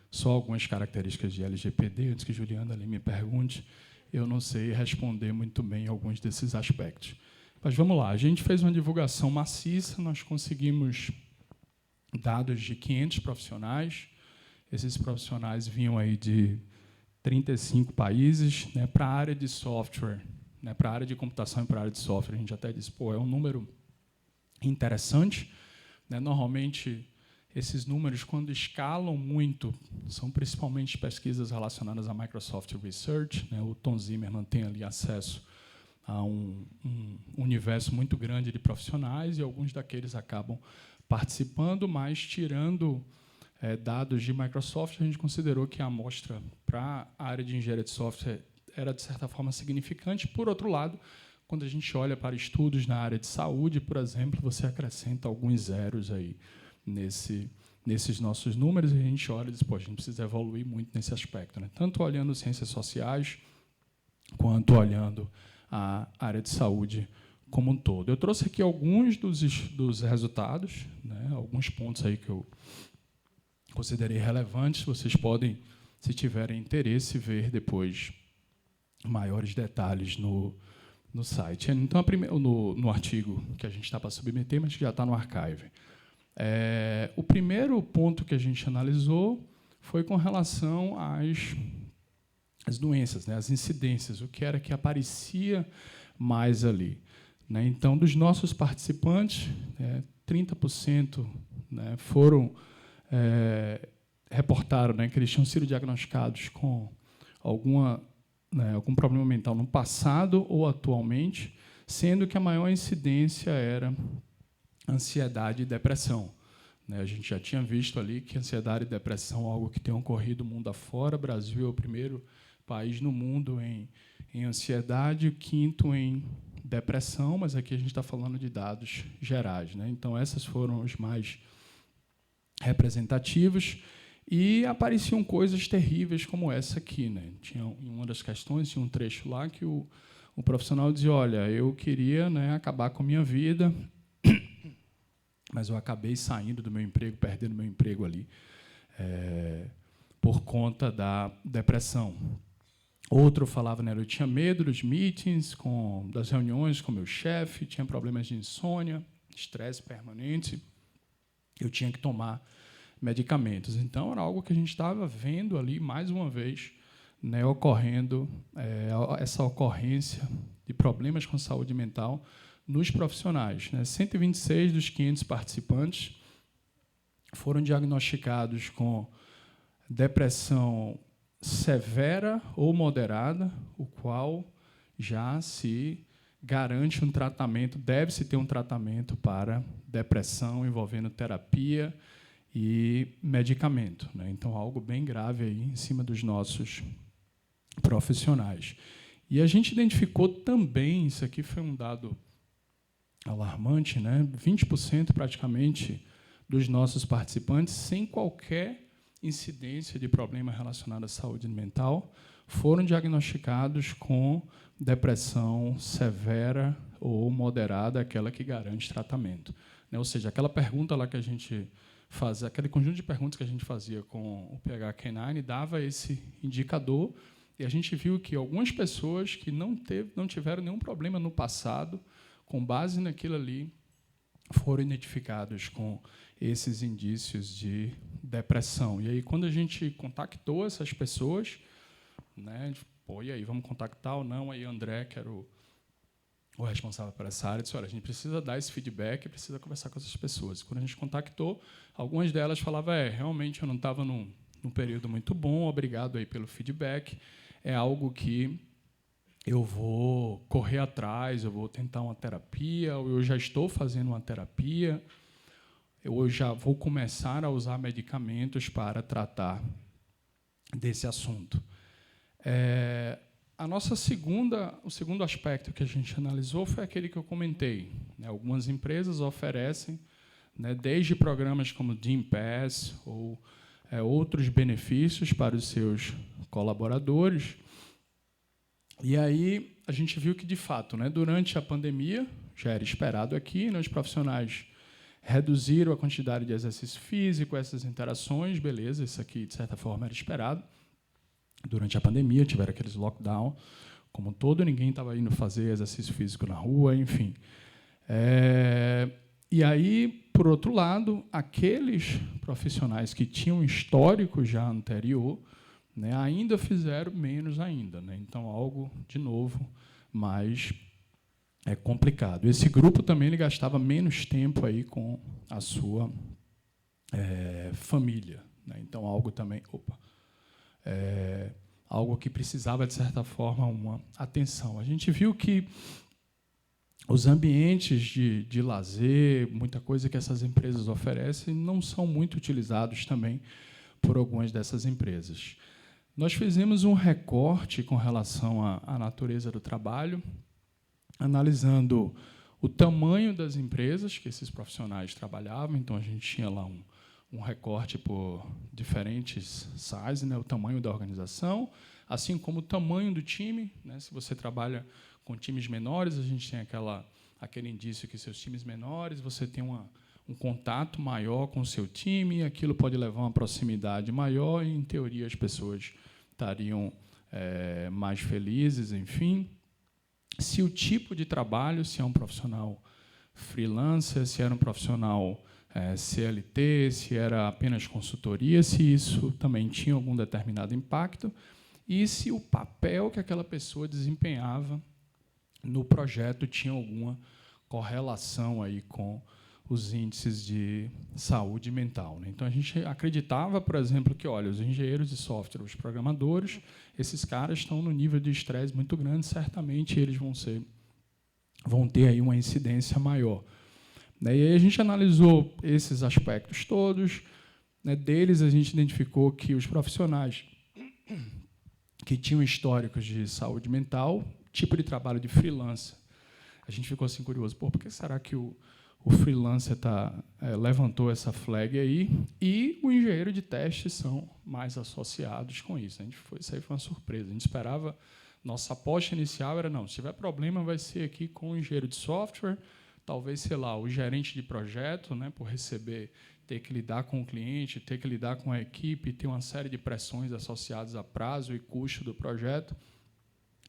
Só algumas características de LGPD, antes que Juliana ali me pergunte, eu não sei responder muito bem alguns desses aspectos. Mas vamos lá, a gente fez uma divulgação maciça, nós conseguimos dados de 500 profissionais, esses profissionais vinham aí de 35 países, né, para a área de software, né, para a área de computação e para a área de software. A gente até disse, pô, é um número interessante, né? Normalmente, esses números, quando escalam muito, são principalmente pesquisas relacionadas à Microsoft Research, né? O Tom Zimmerman tem ali acesso a um universo muito grande de profissionais, e alguns daqueles acabam participando, mas tirando dados de Microsoft, a gente considerou que a amostra para a área de engenharia de software era, de certa forma, significante. Por outro lado, quando a gente olha para estudos na área de saúde, por exemplo, você acrescenta alguns zeros aí nesses nossos números, e a gente olha e diz, pô, a gente precisa evoluir muito nesse aspecto, né? Tanto olhando ciências sociais, quanto olhando a área de saúde como um todo. Eu trouxe aqui alguns dos resultados, né? Alguns pontos aí que eu considerei relevantes. Vocês podem, se tiverem interesse, ver depois maiores detalhes no site. Então, no artigo que a gente está para submeter, mas que já está no archive. O primeiro ponto que a gente analisou foi com relação às doenças, né, as incidências, o que era que aparecia mais ali, né? Então, dos nossos participantes, 30%, né, reportaram, né, que eles tinham sido diagnosticados com algum problema mental no passado ou atualmente, sendo que a maior incidência era ansiedade e depressão, né? A gente já tinha visto ali que ansiedade e depressão é algo que tem ocorrido mundo afora. O Brasil é o primeiro país no mundo em ansiedade, o quinto em depressão, mas aqui a gente está falando de dados gerais, né? Então, essas foram os mais representativos, e apareciam coisas terríveis como essa aqui, né? Tinha, em uma das questões, tinha um trecho lá que o profissional dizia, olha, eu queria, né, acabar com a minha vida, mas eu acabei saindo do meu emprego, perdendo meu emprego ali, por conta da depressão. Outro falava, né, eu tinha medo dos meetings, das reuniões com meu chefe, tinha problemas de insônia, estresse permanente, eu tinha que tomar medicamentos. Então, era algo que a gente estava vendo ali, mais uma vez, né, ocorrendo, essa ocorrência de problemas com saúde mental nos profissionais, né? 126 dos 500 participantes foram diagnosticados com depressão severa ou moderada, o qual já se garante um tratamento, deve-se ter um tratamento para depressão envolvendo terapia e medicamento, né? Então, algo bem grave aí em cima dos nossos profissionais. E a gente identificou também, isso aqui foi um dado alarmante, né? 20% praticamente dos nossos participantes sem qualquer incidência de problema relacionado à saúde mental foram diagnosticados com depressão severa ou moderada, aquela que garante tratamento, né? Ou seja, aquela pergunta lá que a gente fazia, aquele conjunto de perguntas que a gente fazia com o PHQ-9 dava esse indicador, e a gente viu que algumas pessoas que não tiveram nenhum problema no passado, com base naquilo ali, foram identificados com esses indícios de depressão. E aí, quando a gente contactou essas pessoas, né, pô, e aí, vamos contactar ou não? Aí, André, que era o responsável por essa área, disse, olha, a gente precisa dar esse feedback, precisa conversar com essas pessoas. Quando a gente contactou, algumas delas falavam, realmente eu não estava num período muito bom, obrigado aí pelo feedback, é algo que eu vou correr atrás, eu vou tentar uma terapia, ou eu já estou fazendo uma terapia, eu já vou começar a usar medicamentos para tratar desse assunto. O segundo aspecto que a gente analisou foi aquele que eu comentei, né? Algumas empresas oferecem, né, desde programas como Gym Pass ou outros benefícios para os seus colaboradores. E aí a gente viu que, de fato, né, durante a pandemia, já era esperado aqui, né, os profissionais reduziram a quantidade de exercício físico, essas interações, beleza, isso aqui, de certa forma, era esperado. Durante a pandemia, tiveram aqueles lockdown, como um todo, ninguém estava indo fazer exercício físico na rua, enfim. E aí, por outro lado, aqueles profissionais que tinham histórico já anterior, né, ainda fizeram menos ainda, né? Então, algo, de novo, mais complicado. Esse grupo também ele gastava menos tempo aí com a sua família, né? Então, algo também... algo que precisava, de certa forma, uma atenção. A gente viu que os ambientes de lazer, muita coisa que essas empresas oferecem, não são muito utilizados também por algumas dessas empresas. Nós fizemos um recorte com relação à natureza do trabalho, analisando o tamanho das empresas que esses profissionais trabalhavam. Então, a gente tinha lá um recorte por diferentes sizes, né, o tamanho da organização, assim como o tamanho do time, né? Se você trabalha com times menores, a gente tem aquele indício que seus times menores, você tem um contato maior com o seu time, aquilo pode levar a uma proximidade maior e, em teoria, as pessoas estariam mais felizes, enfim. Se o tipo de trabalho, se é um profissional freelancer, se era um profissional CLT, se era apenas consultoria, se isso também tinha algum determinado impacto, e se o papel que aquela pessoa desempenhava no projeto tinha alguma correlação aí com os índices de saúde mental, né? Então, a gente acreditava, por exemplo, que, olha, os engenheiros de software, os programadores, esses caras estão no nível de estresse muito grande, certamente eles vão ter aí uma incidência maior. E aí a gente analisou esses aspectos todos, né? Deles, a gente identificou que os profissionais que tinham históricos de saúde mental, tipo de trabalho de freelancer, a gente ficou assim curioso, por que será que o freelancer levantou essa flag aí e o engenheiro de teste são mais associados com isso? Isso aí foi uma surpresa. A gente esperava, nossa aposta inicial era, não, se tiver problema vai ser aqui com o engenheiro de software, talvez, sei lá, o gerente de projeto, né, por receber, ter que lidar com o cliente, ter que lidar com a equipe, ter uma série de pressões associadas a prazo e custo do projeto,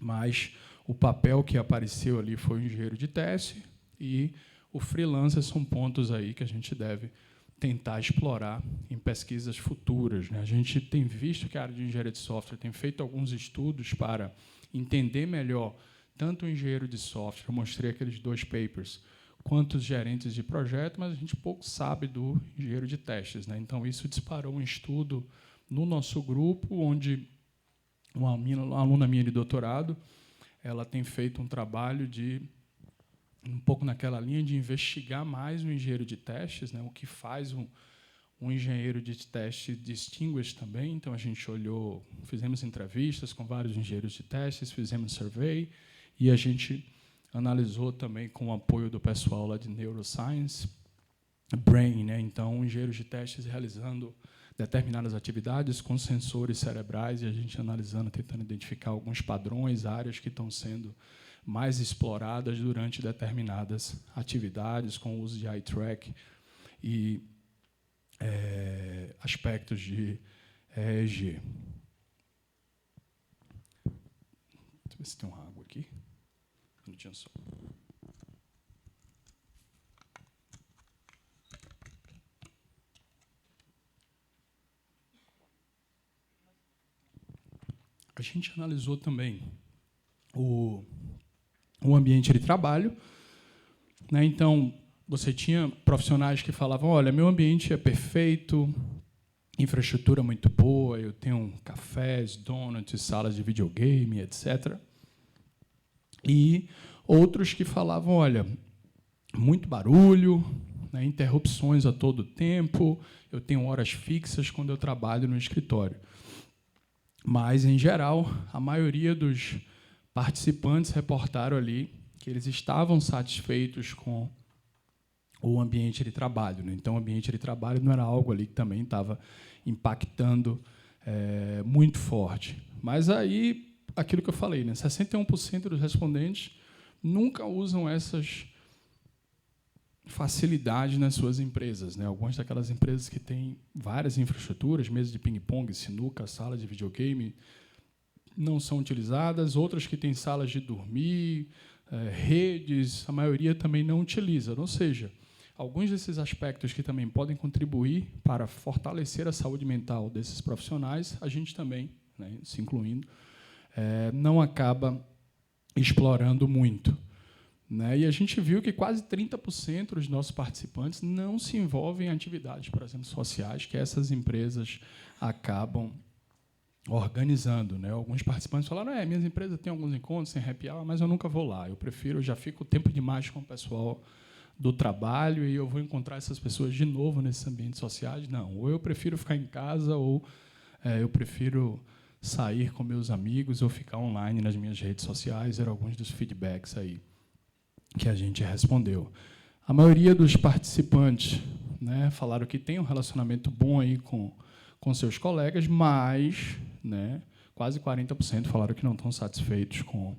mas o papel que apareceu ali foi o engenheiro de teste e o freelancer são pontos aí que a gente deve tentar explorar em pesquisas futuras, né? A gente tem visto que a área de engenharia de software tem feito alguns estudos para entender melhor tanto o engenheiro de software, eu mostrei aqueles 2 papers, quanto os gerentes de projeto, mas a gente pouco sabe do engenheiro de testes, né? Então, isso disparou um estudo no nosso grupo, onde uma aluna minha de doutorado, ela tem feito um trabalho de um pouco naquela linha de investigar mais o engenheiro de testes, né? O que faz um engenheiro de teste distinguished também. Então, a gente olhou, fizemos entrevistas com vários engenheiros de testes, fizemos survey, e a gente analisou também com o apoio do pessoal lá de Neuroscience, Brain, né? Então, engenheiros de testes realizando determinadas atividades com sensores cerebrais e a gente analisando, tentando identificar alguns padrões, áreas que estão sendo mais exploradas durante determinadas atividades, com o uso de eye track e aspectos de EEG. Deixa eu ver se tem uma água aqui. Não tinha só. A gente analisou também o ambiente de trabalho, né? Então, você tinha profissionais que falavam, olha, meu ambiente é perfeito, infraestrutura muito boa, eu tenho cafés, donuts, salas de videogame, etc. E outros que falavam, olha, muito barulho, né, interrupções a todo tempo, eu tenho horas fixas quando eu trabalho no escritório. Mas, em geral, a maioria dos participantes reportaram ali que eles estavam satisfeitos com o ambiente de trabalho, né? Então, o ambiente de trabalho não era algo ali que também estava impactando muito forte. Mas aí, aquilo que eu falei, né? 61% dos respondentes nunca usam essas facilidades nas suas empresas, né? Algumas daquelas empresas que têm várias infraestruturas, mesas de ping-pong, sinuca, sala de videogame, não são utilizadas. Outras que têm salas de dormir, redes, a maioria também não utiliza. Ou seja, alguns desses aspectos que também podem contribuir para fortalecer a saúde mental desses profissionais, a gente também, né, se incluindo, não acaba explorando muito, né? E a gente viu que quase 30% dos nossos participantes não se envolvem em atividades, por exemplo, sociais, que essas empresas acabam organizando, né? Alguns participantes falaram, minhas empresas têm alguns encontros, tem happy hour, mas eu nunca vou lá. Eu já fico tempo demais com o pessoal do trabalho e eu vou encontrar essas pessoas de novo nesses ambientes sociais. Não, ou eu prefiro ficar em casa, ou eu prefiro sair com meus amigos ou ficar online nas minhas redes sociais. Eram alguns dos feedbacks aí que a gente respondeu. A maioria dos participantes, né, falaram que tem um relacionamento bom aí com seus colegas, mas, né, quase 40% falaram que não estão satisfeitos com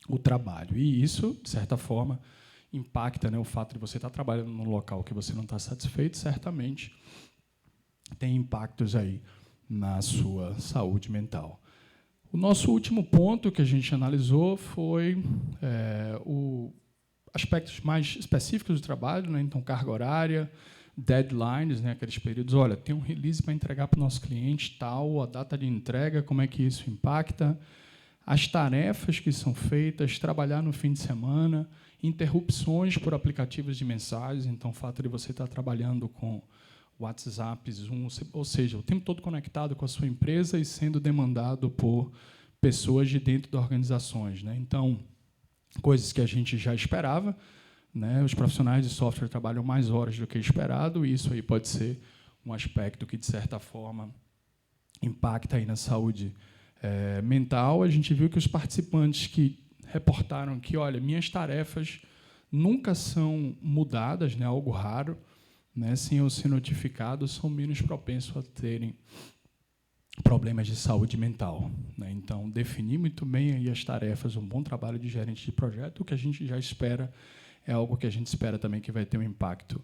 o trabalho. E isso, de certa forma, impacta, né, o fato de você estar trabalhando num local que você não está satisfeito, certamente tem impactos aí na sua saúde mental. O nosso último ponto que a gente analisou foi aspectos mais específicos do trabalho, né, então carga horária, deadlines, né, aqueles períodos, olha, tem um release para entregar para o nosso cliente, tal, a data de entrega, como é que isso impacta, as tarefas que são feitas, trabalhar no fim de semana, interrupções por aplicativos de mensagens, então o fato de você estar trabalhando com WhatsApp, Zoom, ou seja, o tempo todo conectado com a sua empresa e sendo demandado por pessoas de dentro das organizações, né? Então, coisas que a gente já esperava, né? Os profissionais de software trabalham mais horas do que esperado, e isso aí pode ser um aspecto que, de certa forma, impacta aí na saúde mental. A gente viu que os participantes que reportaram que, olha, minhas tarefas nunca são mudadas, né? Algo raro, né, sem eu ser notificado, são menos propensos a terem problemas de saúde mental, né? Então, definir muito bem aí as tarefas, um bom trabalho de gerente de projeto, o que a gente já espera, é algo que a gente espera também que vai ter um impacto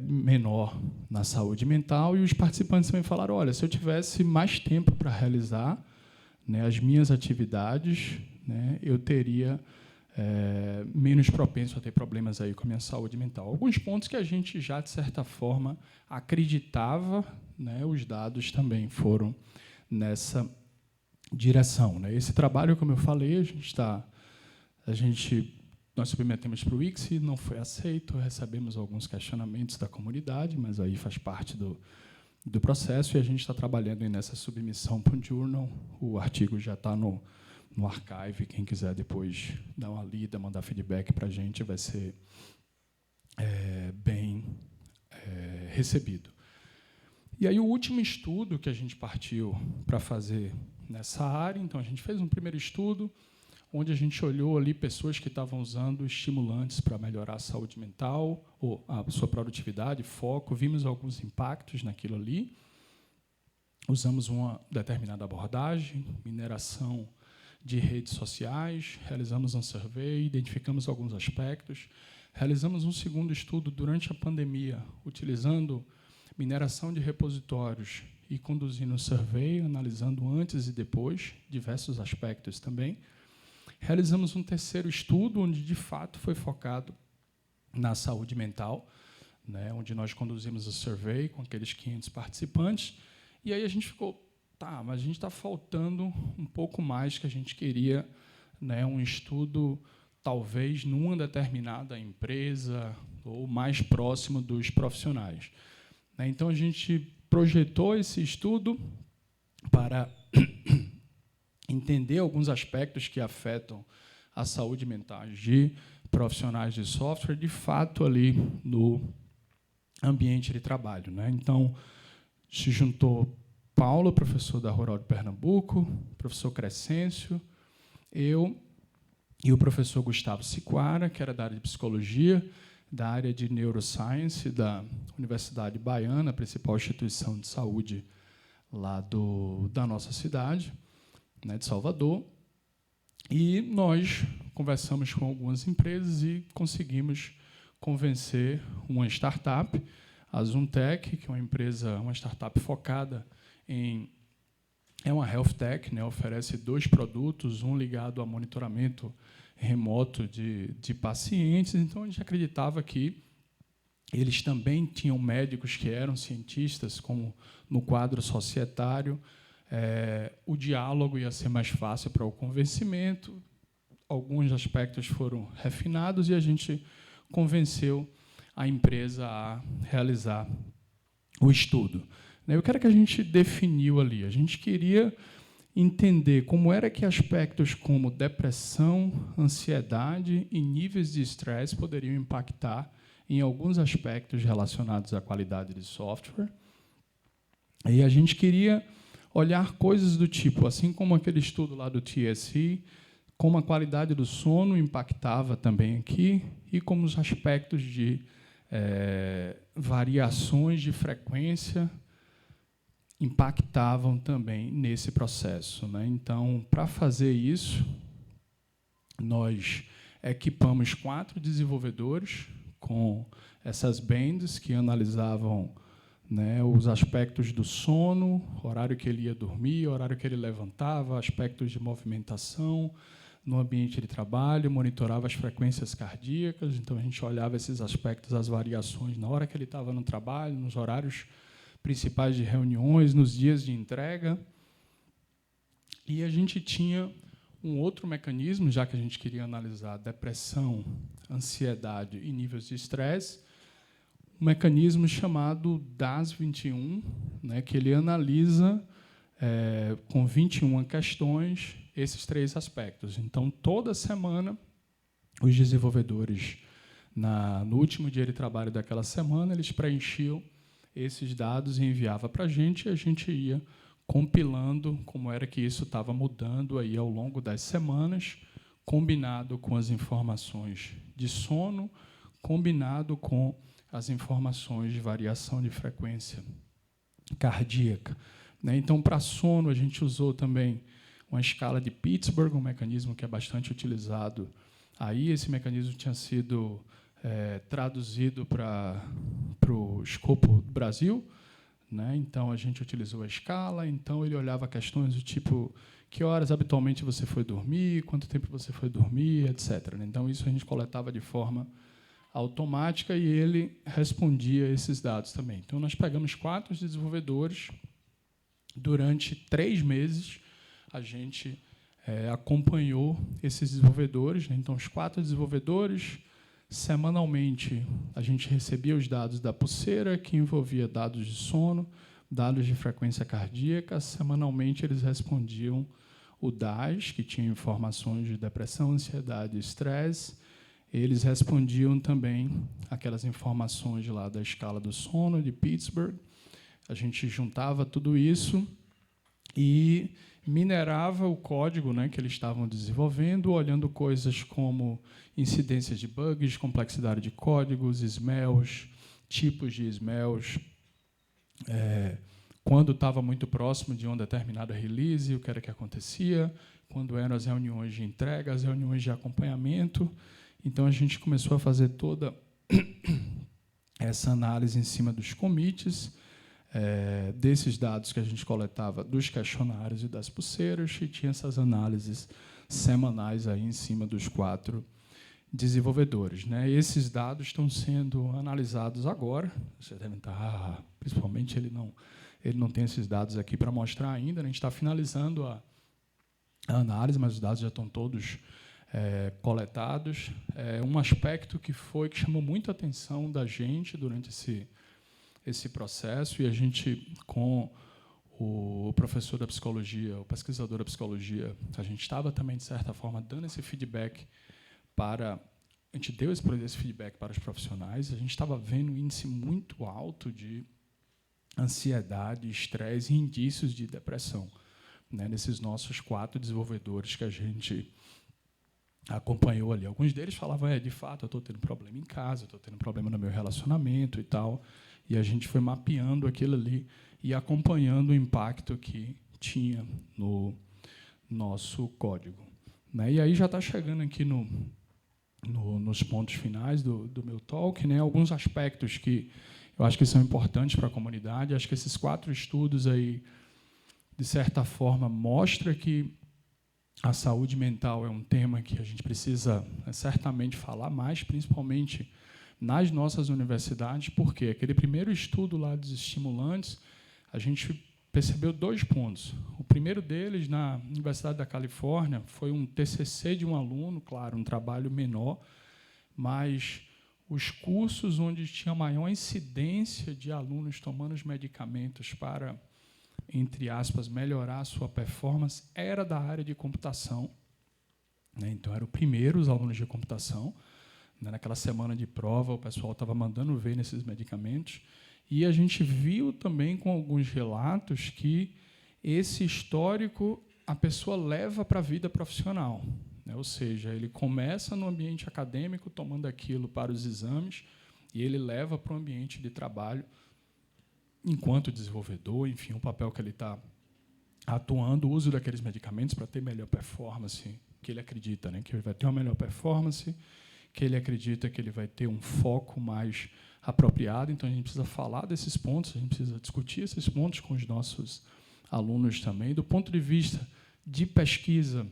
menor na saúde mental. E os participantes também falaram, olha, se eu tivesse mais tempo para realizar, né, as minhas atividades, né, eu teria menos propenso a ter problemas aí com a minha saúde mental. Alguns pontos que a gente já, de certa forma, acreditava, né, os dados também foram nessa direção, né? Esse trabalho, como eu falei, nós submetemos para o ICSI, não foi aceito, recebemos alguns questionamentos da comunidade, mas aí faz parte do processo, e a gente está trabalhando aí nessa submissão para o journal. O artigo já está no archive, quem quiser depois dar uma lida, mandar feedback para a gente, vai ser bem recebido. E aí o último estudo que a gente partiu para fazer nessa área, então a gente fez um primeiro estudo, onde a gente olhou ali pessoas que estavam usando estimulantes para melhorar a saúde mental, ou a sua produtividade, foco, vimos alguns impactos naquilo ali, usamos uma determinada abordagem, mineração de redes sociais, realizamos um survey, identificamos alguns aspectos, realizamos um segundo estudo durante a pandemia, utilizando mineração de repositórios e conduzindo um survey, analisando antes e depois, diversos aspectos também. Realizamos um terceiro estudo, onde, de fato, foi focado na saúde mental, né, onde nós conduzimos o survey com aqueles 500 participantes, e aí a gente ficou, mas a gente está faltando um pouco mais, que a gente queria, né, um estudo, talvez, numa determinada empresa ou mais próximo dos profissionais. Então, a gente projetou esse estudo para entender alguns aspectos que afetam a saúde mental de profissionais de software, de fato, ali no ambiente de trabalho, né? Então, se juntou Paulo, professor da Rural de Pernambuco, professor Crescêncio, eu e o professor Gustavo Siquara, que era da área de psicologia, da área de neuroscience da Universidade Baiana, a principal instituição de saúde lá da nossa cidade, né, de Salvador. E nós conversamos com algumas empresas e conseguimos convencer uma startup, a Zoontech, que é uma startup focada é uma health tech, né, oferece 2 produtos, um ligado a monitoramento remoto de pacientes. Então, a gente acreditava que eles também tinham médicos que eram cientistas, como no quadro societário. O diálogo ia ser mais fácil para o convencimento. Alguns aspectos foram refinados e a gente convenceu a empresa a realizar o estudo. O que era que a gente definiu ali? A gente queria entender como era que aspectos como depressão, ansiedade e níveis de estresse poderiam impactar em alguns aspectos relacionados à qualidade de software. E a gente queria olhar coisas do tipo, assim como aquele estudo lá do TSE, como a qualidade do sono impactava também aqui e como os aspectos de variações de frequência impactavam também nesse processo, né? Então, para fazer isso, nós equipamos 4 desenvolvedores com essas bands que analisavam, né, os aspectos do sono, horário que ele ia dormir, horário que ele levantava, aspectos de movimentação no ambiente de trabalho, monitorava as frequências cardíacas. Então, a gente olhava esses aspectos, as variações na hora que ele estava no trabalho, nos horários principais de reuniões, nos dias de entrega. E a gente tinha um outro mecanismo, já que a gente queria analisar depressão, ansiedade e níveis de estresse, um mecanismo chamado DAS-21, né, que ele analisa com 21 questões esses 3 aspectos. Então, toda semana, os desenvolvedores, no último dia de trabalho daquela semana, eles preenchiam esses dados e enviava para a gente, e a gente ia compilando como era que isso estava mudando aí ao longo das semanas, combinado com as informações de sono, combinado com as informações de variação de frequência cardíaca, né? Então, para sono, a gente usou também uma escala de Pittsburgh, um mecanismo que é bastante utilizado aí. Esse mecanismo tinha sido traduzido para o escopo Brasil, né? Então, a gente utilizou a escala. Então, ele olhava questões do tipo que horas habitualmente você foi dormir, quanto tempo você foi dormir, etc. Então, isso a gente coletava de forma automática e ele respondia esses dados também. Então, nós pegamos 4 desenvolvedores. Durante 3 meses, a gente acompanhou esses desenvolvedores, né? Então, os 4 desenvolvedores, semanalmente, a gente recebia os dados da pulseira, que envolvia dados de sono, dados de frequência cardíaca. Semanalmente, eles respondiam o DAS, que tinha informações de depressão, ansiedade e estresse. Eles respondiam também aquelas informações lá da escala do sono, de Pittsburgh. A gente juntava tudo isso e minerava o código, né, que eles estavam desenvolvendo, olhando coisas como incidências de bugs, complexidade de códigos, smells, tipos de smells, quando estava muito próximo de uma determinada release, o que era que acontecia, quando eram as reuniões de entrega, as reuniões de acompanhamento. Então, a gente começou a fazer toda essa análise em cima dos commits, desses dados que a gente coletava dos questionários e das pulseiras, e tinha essas análises semanais aí em cima dos 4 desenvolvedores, né? Esses dados estão sendo analisados agora. Vocês devem estar, principalmente ele não tem esses dados aqui para mostrar ainda, né? A gente está finalizando a análise, mas os dados já estão todos coletados. Um aspecto que chamou muita atenção da gente durante esse processo, e a gente, com o professor da psicologia, o pesquisador da psicologia, a gente estava também, de certa forma, dando esse feedback a gente deu esse feedback para os profissionais, a gente estava vendo um índice muito alto de ansiedade, estresse e indícios de depressão, né, nesses nossos 4 desenvolvedores que a gente acompanhou ali. Alguns deles falavam, de fato, eu estou tendo problema em casa, estou tendo problema no meu relacionamento e tal, e a gente foi mapeando aquilo ali e acompanhando o impacto que tinha no nosso código, né? E aí já está chegando aqui nos pontos finais do meu talk, né, alguns aspectos que eu acho que são importantes para a comunidade. Acho que esses 4 estudos aí, de certa forma, mostram que a saúde mental é um tema que a gente precisa certamente falar mais, principalmente nas nossas universidades, porque aquele primeiro estudo lá dos estimulantes, a gente percebeu 2 pontos. O primeiro deles, na Universidade da Califórnia, foi um TCC de um aluno, claro, um trabalho menor, mas os cursos onde tinha maior incidência de alunos tomando os medicamentos para, entre aspas, melhorar a sua performance, era da área de computação, né? Então, era o primeiro, os alunos de computação. Naquela semana de prova, o pessoal estava mandando ver nesses medicamentos. E a gente viu também com alguns relatos que esse histórico a pessoa leva para a vida profissional, né? Ou seja, ele começa no ambiente acadêmico, tomando aquilo para os exames, e ele leva para o ambiente de trabalho enquanto desenvolvedor, enfim, o papel que ele está atuando, o uso daqueles medicamentos para ter melhor performance, que ele acredita, né, que ele vai ter uma melhor performance, que ele acredita que ele vai ter um foco mais apropriado. Então, a gente precisa falar desses pontos, a gente precisa discutir esses pontos com os nossos alunos também. Do ponto de vista de pesquisa,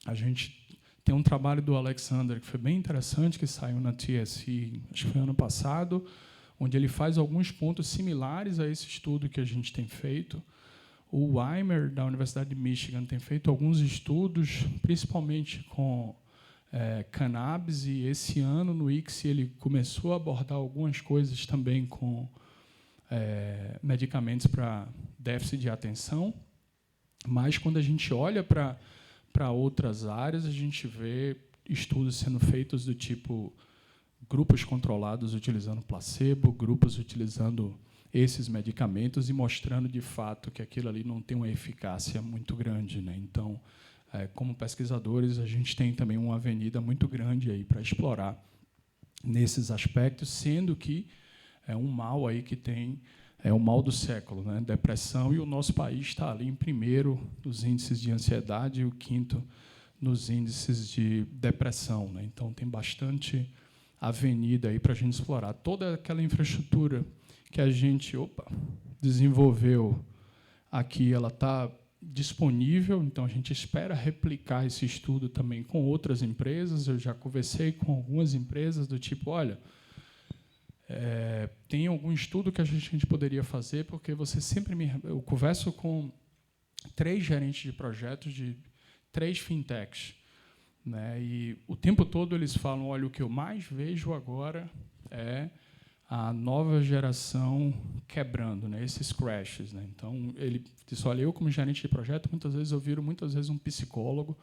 a gente tem um trabalho do Alexander que foi bem interessante, que saiu na TSE, acho que foi ano passado, onde ele faz alguns pontos similares a esse estudo que a gente tem feito. O Weimer, da Universidade de Michigan, tem feito alguns estudos, principalmente com cannabis, e esse ano, no ICSI, ele começou a abordar algumas coisas também com medicamentos para déficit de atenção. Mas, quando a gente olha para outras áreas, a gente vê estudos sendo feitos do tipo grupos controlados utilizando placebo, grupos utilizando esses medicamentos e mostrando, de fato, que aquilo ali não tem uma eficácia muito grande, né? Então, como pesquisadores, a gente tem também uma avenida muito grande aí para explorar nesses aspectos, sendo que é um mal aí que tem o mal do século, né? Depressão, e o nosso país está ali em primeiro nos índices de ansiedade e o 5º nos índices de depressão, né? Então, tem bastante avenida aí para a gente explorar toda aquela infraestrutura que a gente desenvolveu aqui. Ela está disponível, então a gente espera replicar esse estudo também com outras empresas. Eu já conversei com algumas empresas do tipo, olha, tem algum estudo que a gente poderia fazer, porque você sempre eu converso com 3 gerentes de projetos de 3 fintechs, né? E o tempo todo eles falam, olha, o que eu mais vejo agora é a nova geração quebrando, né, esses crashes, né? Então, ele disse, olha, eu como gerente de projeto, muitas vezes eu viro um psicólogo,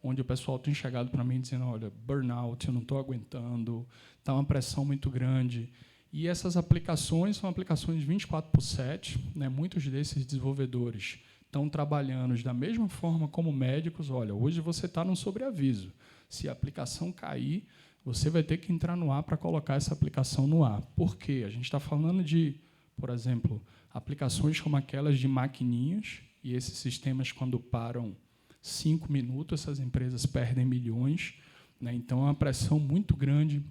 onde o pessoal tem chegado para mim dizendo, olha, burnout, eu não estou aguentando, está uma pressão muito grande. E essas aplicações são aplicações 24/7, né? Muitos desses desenvolvedores estão trabalhando da mesma forma como médicos. Olha, hoje você está num sobreaviso. Se a aplicação cair, você vai ter que entrar no ar para colocar essa aplicação no ar. Por quê? A gente está falando de, por exemplo, aplicações como aquelas de maquininhas, e esses sistemas, quando param 5 minutos, essas empresas perdem milhões, né? Então, é uma pressão muito grande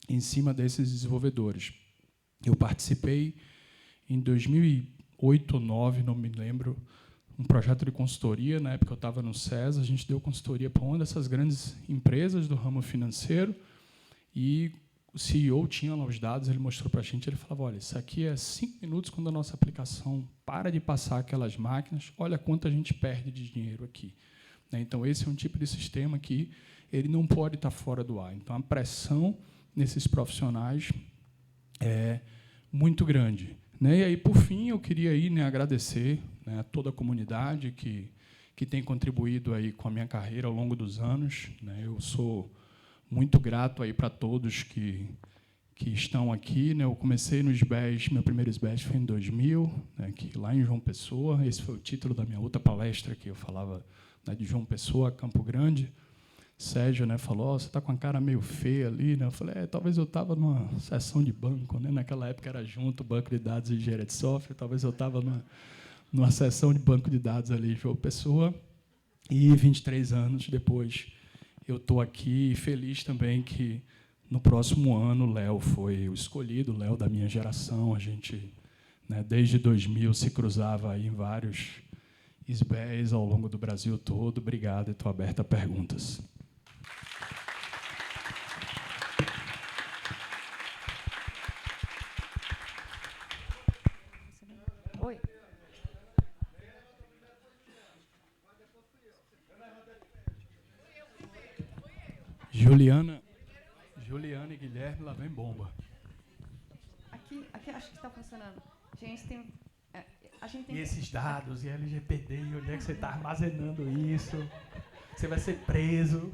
em cima desses desenvolvedores. Eu participei em 2008 ou 2009, não me lembro, um projeto de consultoria. Na época eu estava no SES, a gente deu consultoria para uma dessas grandes empresas do ramo financeiro, e o CEO tinha lá os dados, ele mostrou para a gente, ele falava, olha, isso aqui é 5 minutos quando a nossa aplicação para de passar aquelas máquinas, olha quanto a gente perde de dinheiro aqui, né? Então, esse é um tipo de sistema que ele não pode estar fora do ar. Então, a pressão nesses profissionais é muito grande, né? E aí, por fim, eu queria aí, né, agradecer, né, a toda a comunidade que tem contribuído aí com a minha carreira ao longo dos anos, né. Eu sou muito grato aí para todos que estão aqui, né. Eu comecei no SBES, meu primeiro SBES foi em 2000, né, que lá em João Pessoa. Esse foi o título da minha outra palestra, que eu falava, né, de João Pessoa, Campo Grande. Sérgio, né, falou: você está com a cara meio feia ali, né? Eu falei: talvez eu estava numa sessão de banco, né? Naquela época era junto banco de dados e engenharia de software. Talvez eu estava numa sessão de banco de dados ali em João Pessoa. E 23 anos depois eu estou aqui, feliz também que no próximo ano o Léo foi o escolhido, o Léo da minha geração. A gente, né, desde 2000 se cruzava aí em vários SBEs ao longo do Brasil todo. Obrigado, e estou aberto a perguntas. Oi. Juliana e Guilherme, lá vem bomba. Aqui acho que está funcionando. Gente, a gente tem E esses dados, e LGPD, e onde é que você está armazenando isso? Você vai ser preso.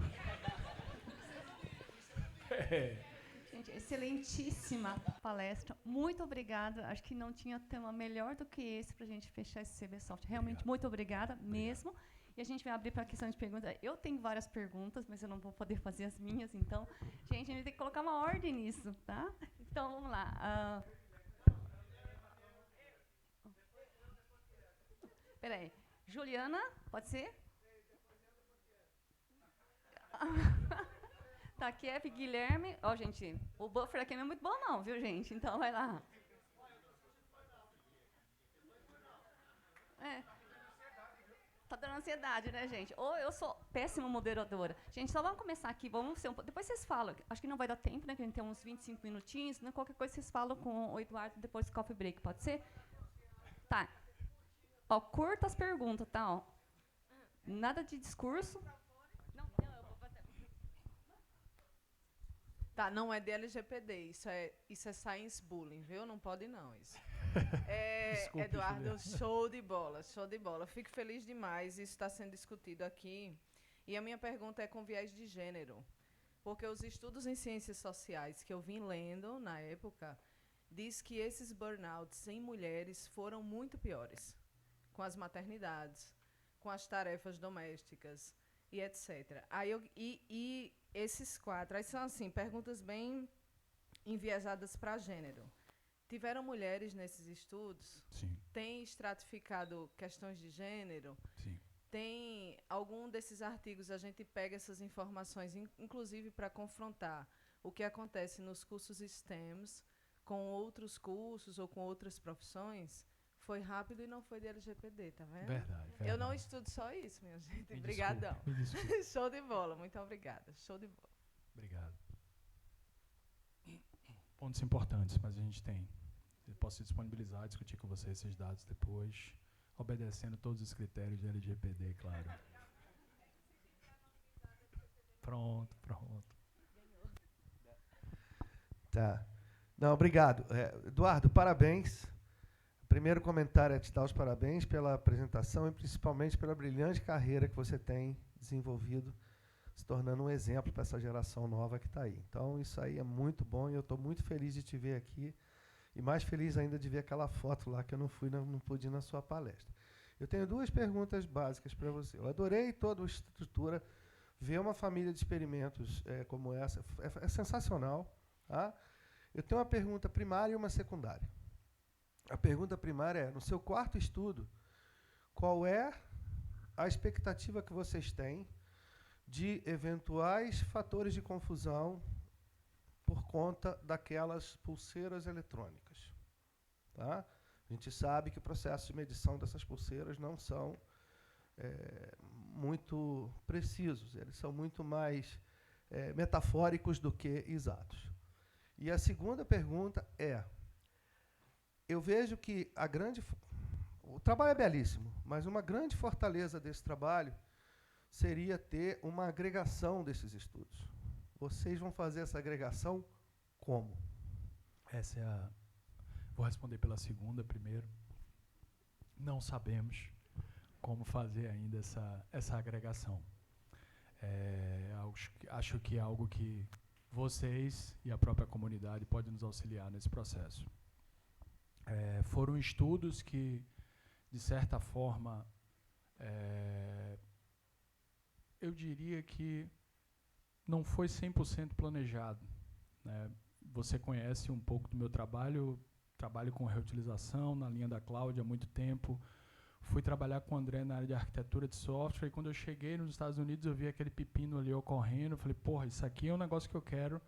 Gente, excelentíssima palestra. Muito obrigada. Acho que não tinha tema melhor do que esse para a gente fechar esse CBSoft. Realmente, obrigado. Muito obrigada mesmo. E a gente vai abrir para a questão de perguntas. Eu tenho várias perguntas, mas eu não vou poder fazer as minhas. Então, gente, a gente tem que colocar uma ordem nisso, tá? Então, vamos lá. Espera aí. Juliana, pode ser? Tá, Kiev, Guilherme. Ó, gente, o buffer aqui não é muito bom não, viu, gente? Então, vai lá. Tá dando ansiedade, né, gente? Ou eu sou péssima moderadora. Gente, só vamos começar aqui. Vamos ser depois vocês falam. Acho que não vai dar tempo, né? Que a gente tem uns 25 minutinhos. Né? Qualquer coisa vocês falam com o Eduardo depois do coffee break. Pode ser? Tá. Ó, curta as perguntas, tá? Ó. Nada de discurso. Não, eu vou bater. Tá, não é de LGPD. Isso é science bullying, viu? Não pode não, isso. Desculpe, Eduardo, show de bola, show de bola. Fico feliz demais, isso está sendo discutido aqui. E a minha pergunta é com viés de gênero, porque os estudos em ciências sociais que eu vim lendo na época diz que esses burnouts em mulheres foram muito piores, com as maternidades, com as tarefas domésticas e etc. E esses quatro, aí são assim, perguntas bem enviesadas para gênero. Tiveram mulheres nesses estudos? Sim. Tem estratificado questões de gênero? Sim. Tem algum desses artigos, a gente pega essas informações, inclusive para confrontar o que acontece nos cursos STEMs com outros cursos ou com outras profissões? Foi rápido e não foi de LGPD, tá vendo? Verdade. Eu não estudo só isso, minha gente. Me Obrigadão. desculpe. Show de bola, muito obrigada. Show de bola. Obrigado. Pontos importantes, mas a gente tem. Eu posso se disponibilizar, discutir com você esses dados depois, obedecendo todos os critérios de LGPD, claro. Pronto. Tá. Não, obrigado. Eduardo, parabéns. Primeiro comentário é te dar os parabéns pela apresentação e principalmente pela brilhante carreira que você tem desenvolvido, se tornando um exemplo para essa geração nova que está aí. Então, isso aí é muito bom e eu estou muito feliz de te ver aqui e mais feliz ainda de ver aquela foto lá que eu não pude ir na sua palestra. Eu tenho duas perguntas básicas para você. Eu adorei toda a estrutura, ver uma família de experimentos como essa é sensacional. Tá? Eu tenho uma pergunta primária e uma secundária. A pergunta primária é, no seu quarto estudo, qual é a expectativa que vocês têm de eventuais fatores de confusão por conta daquelas pulseiras eletrônicas? Tá? A gente sabe que o processo de medição dessas pulseiras não são muito precisos, eles são muito mais metafóricos do que exatos. E a segunda pergunta é, eu vejo que o trabalho é belíssimo, mas uma grande fortaleza desse trabalho seria ter uma agregação desses estudos. Vocês vão fazer essa agregação como? Vou responder pela segunda primeiro. não sabemos como fazer ainda essa agregação. Acho que é algo que vocês e a própria comunidade podem nos auxiliar nesse processo. Foram estudos que, de certa forma, eu diria que não foi 100% planejado, né? Você conhece um pouco do meu trabalho com reutilização na linha da cloud há muito tempo. Fui trabalhar com o André na área de arquitetura de software, e quando eu cheguei nos Estados Unidos, eu vi aquele pepino ali ocorrendo, eu falei, porra, isso aqui é um negócio que eu quero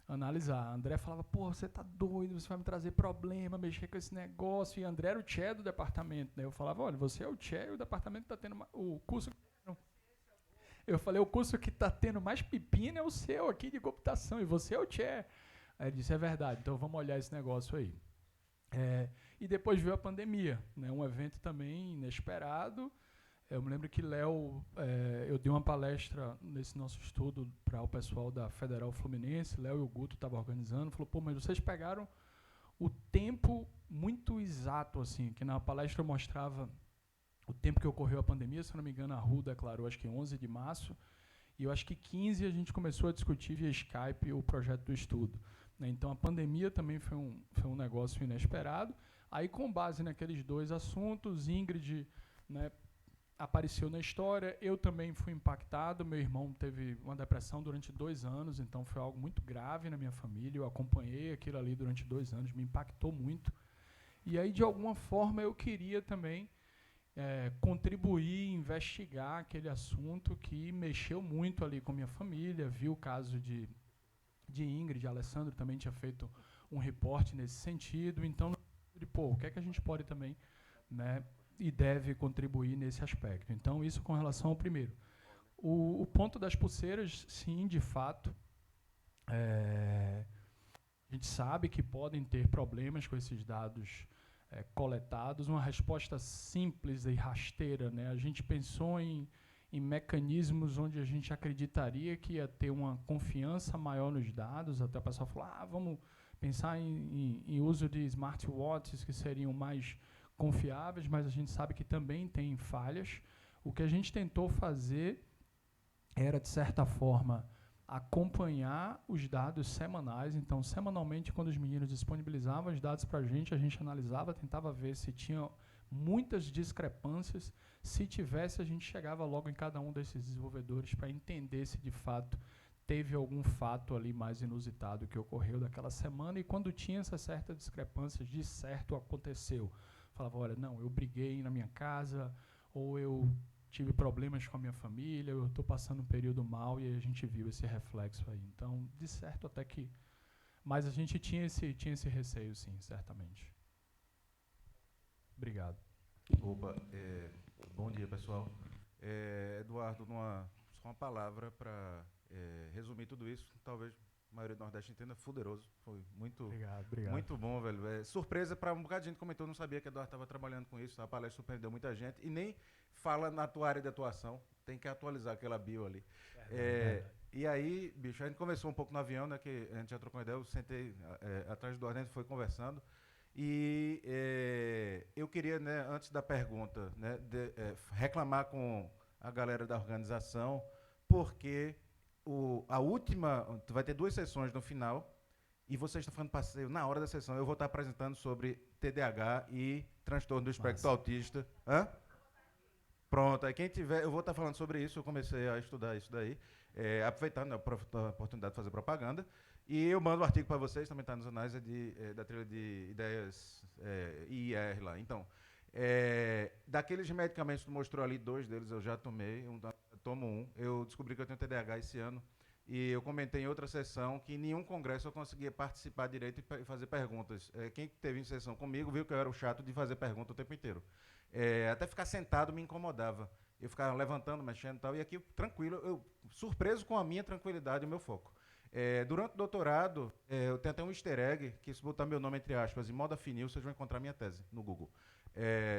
analisar. A André falava, porra, você tá doido, você vai me trazer problema, mexer com esse negócio, e a André era o chair do departamento, né? Eu falava, olha, você é o chair, o departamento está tendo o curso... Eu falei, o curso que está tendo mais pepino é o seu aqui de computação, e você é o chair. Aí ele disse, é verdade, então vamos olhar esse negócio aí. E depois veio a pandemia, né, um evento também inesperado. Eu me lembro que eu dei uma palestra nesse nosso estudo para o pessoal da Federal Fluminense, Léo e o Guto estavam organizando, falou, pô, mas vocês pegaram o tempo muito exato, assim, que na palestra eu mostrava o tempo que ocorreu a pandemia, se não me engano, a RU declarou, acho que 11 de março, e eu acho que 15 a gente começou a discutir via Skype o projeto do estudo. Né? Então, a pandemia também foi um negócio inesperado. Aí, com base naqueles dois assuntos, Ingrid, né, apareceu na história, eu também fui impactado, meu irmão teve uma depressão durante 2 anos, então foi algo muito grave na minha família, eu acompanhei aquilo ali durante 2 anos, me impactou muito. E aí, de alguma forma, eu queria também contribuir, investigar aquele assunto que mexeu muito ali com minha família, vi o caso de Ingrid, Alessandro também tinha feito um reporte nesse sentido, então, o que é que a gente pode também, né, e deve contribuir nesse aspecto. Então, isso com relação ao primeiro. O ponto das pulseiras, sim, de fato, a gente sabe que podem ter problemas com esses dados coletados. Uma resposta simples e rasteira, né? A gente pensou em mecanismos onde a gente acreditaria que ia ter uma confiança maior nos dados, até o pessoal falou, vamos pensar em uso de smartwatches que seriam mais confiáveis, mas a gente sabe que também tem falhas. O que a gente tentou fazer era, de certa forma, acompanhar os dados semanais. Então, semanalmente, quando os meninos disponibilizavam os dados para a gente analisava, tentava ver se tinha muitas discrepâncias. Se tivesse, a gente chegava logo em cada um desses desenvolvedores para entender se, de fato, teve algum fato ali mais inusitado que ocorreu daquela semana, e quando tinha essas certas discrepâncias, de certo aconteceu. Falava, olha, não, eu briguei na minha casa, ou eu tive problemas com a minha família, eu estou passando um período mal, e a gente viu esse reflexo aí. Então, de certo até que... Mas a gente tinha esse receio, sim, certamente. Obrigado. Opa, bom dia, pessoal. Eduardo, só uma palavra para resumir tudo isso. Talvez a maioria do Nordeste entenda, fuderoso. Foi muito, obrigado. Muito bom, velho. Surpresa para um bocado de gente comentou, não sabia que o Eduardo estava trabalhando com isso. A palestra surpreendeu muita gente. E nem fala na tua área de atuação. Tem que atualizar aquela bio ali. E aí, bicho, a gente conversou um pouco no avião, né? Que a gente já trocou uma ideia. Eu sentei atrás do Eduardo, a gente foi conversando. E eu queria, né, antes da pergunta, né, reclamar com a galera da organização, porque a última, vai ter 2 sessões no final, e vocês estão fazendo passeio na hora da sessão. Eu vou estar apresentando sobre TDAH e transtorno do espectro autista. Hã? Pronto, aí quem tiver, eu vou estar falando sobre isso, eu comecei a estudar isso daí, aproveitando a oportunidade de fazer propaganda. E eu mando um artigo para vocês, também está nos anais, da trilha de ideias IIR lá. Então, daqueles medicamentos que tu mostrou ali, 2 deles eu já tomei, tomo 1. Eu descobri que eu tenho TDAH esse ano, e eu comentei em outra sessão que em nenhum congresso eu conseguia participar direito e fazer perguntas. Quem teve em sessão comigo viu que eu era o chato de fazer pergunta o tempo inteiro. Até ficar sentado me incomodava. Eu ficava levantando, mexendo e tal, e aqui, tranquilo, eu surpreso com a minha tranquilidade e o meu foco. Durante o doutorado, eu tenho até um easter egg, que se botar meu nome entre aspas, em moda finil, vocês vão encontrar minha tese no Google.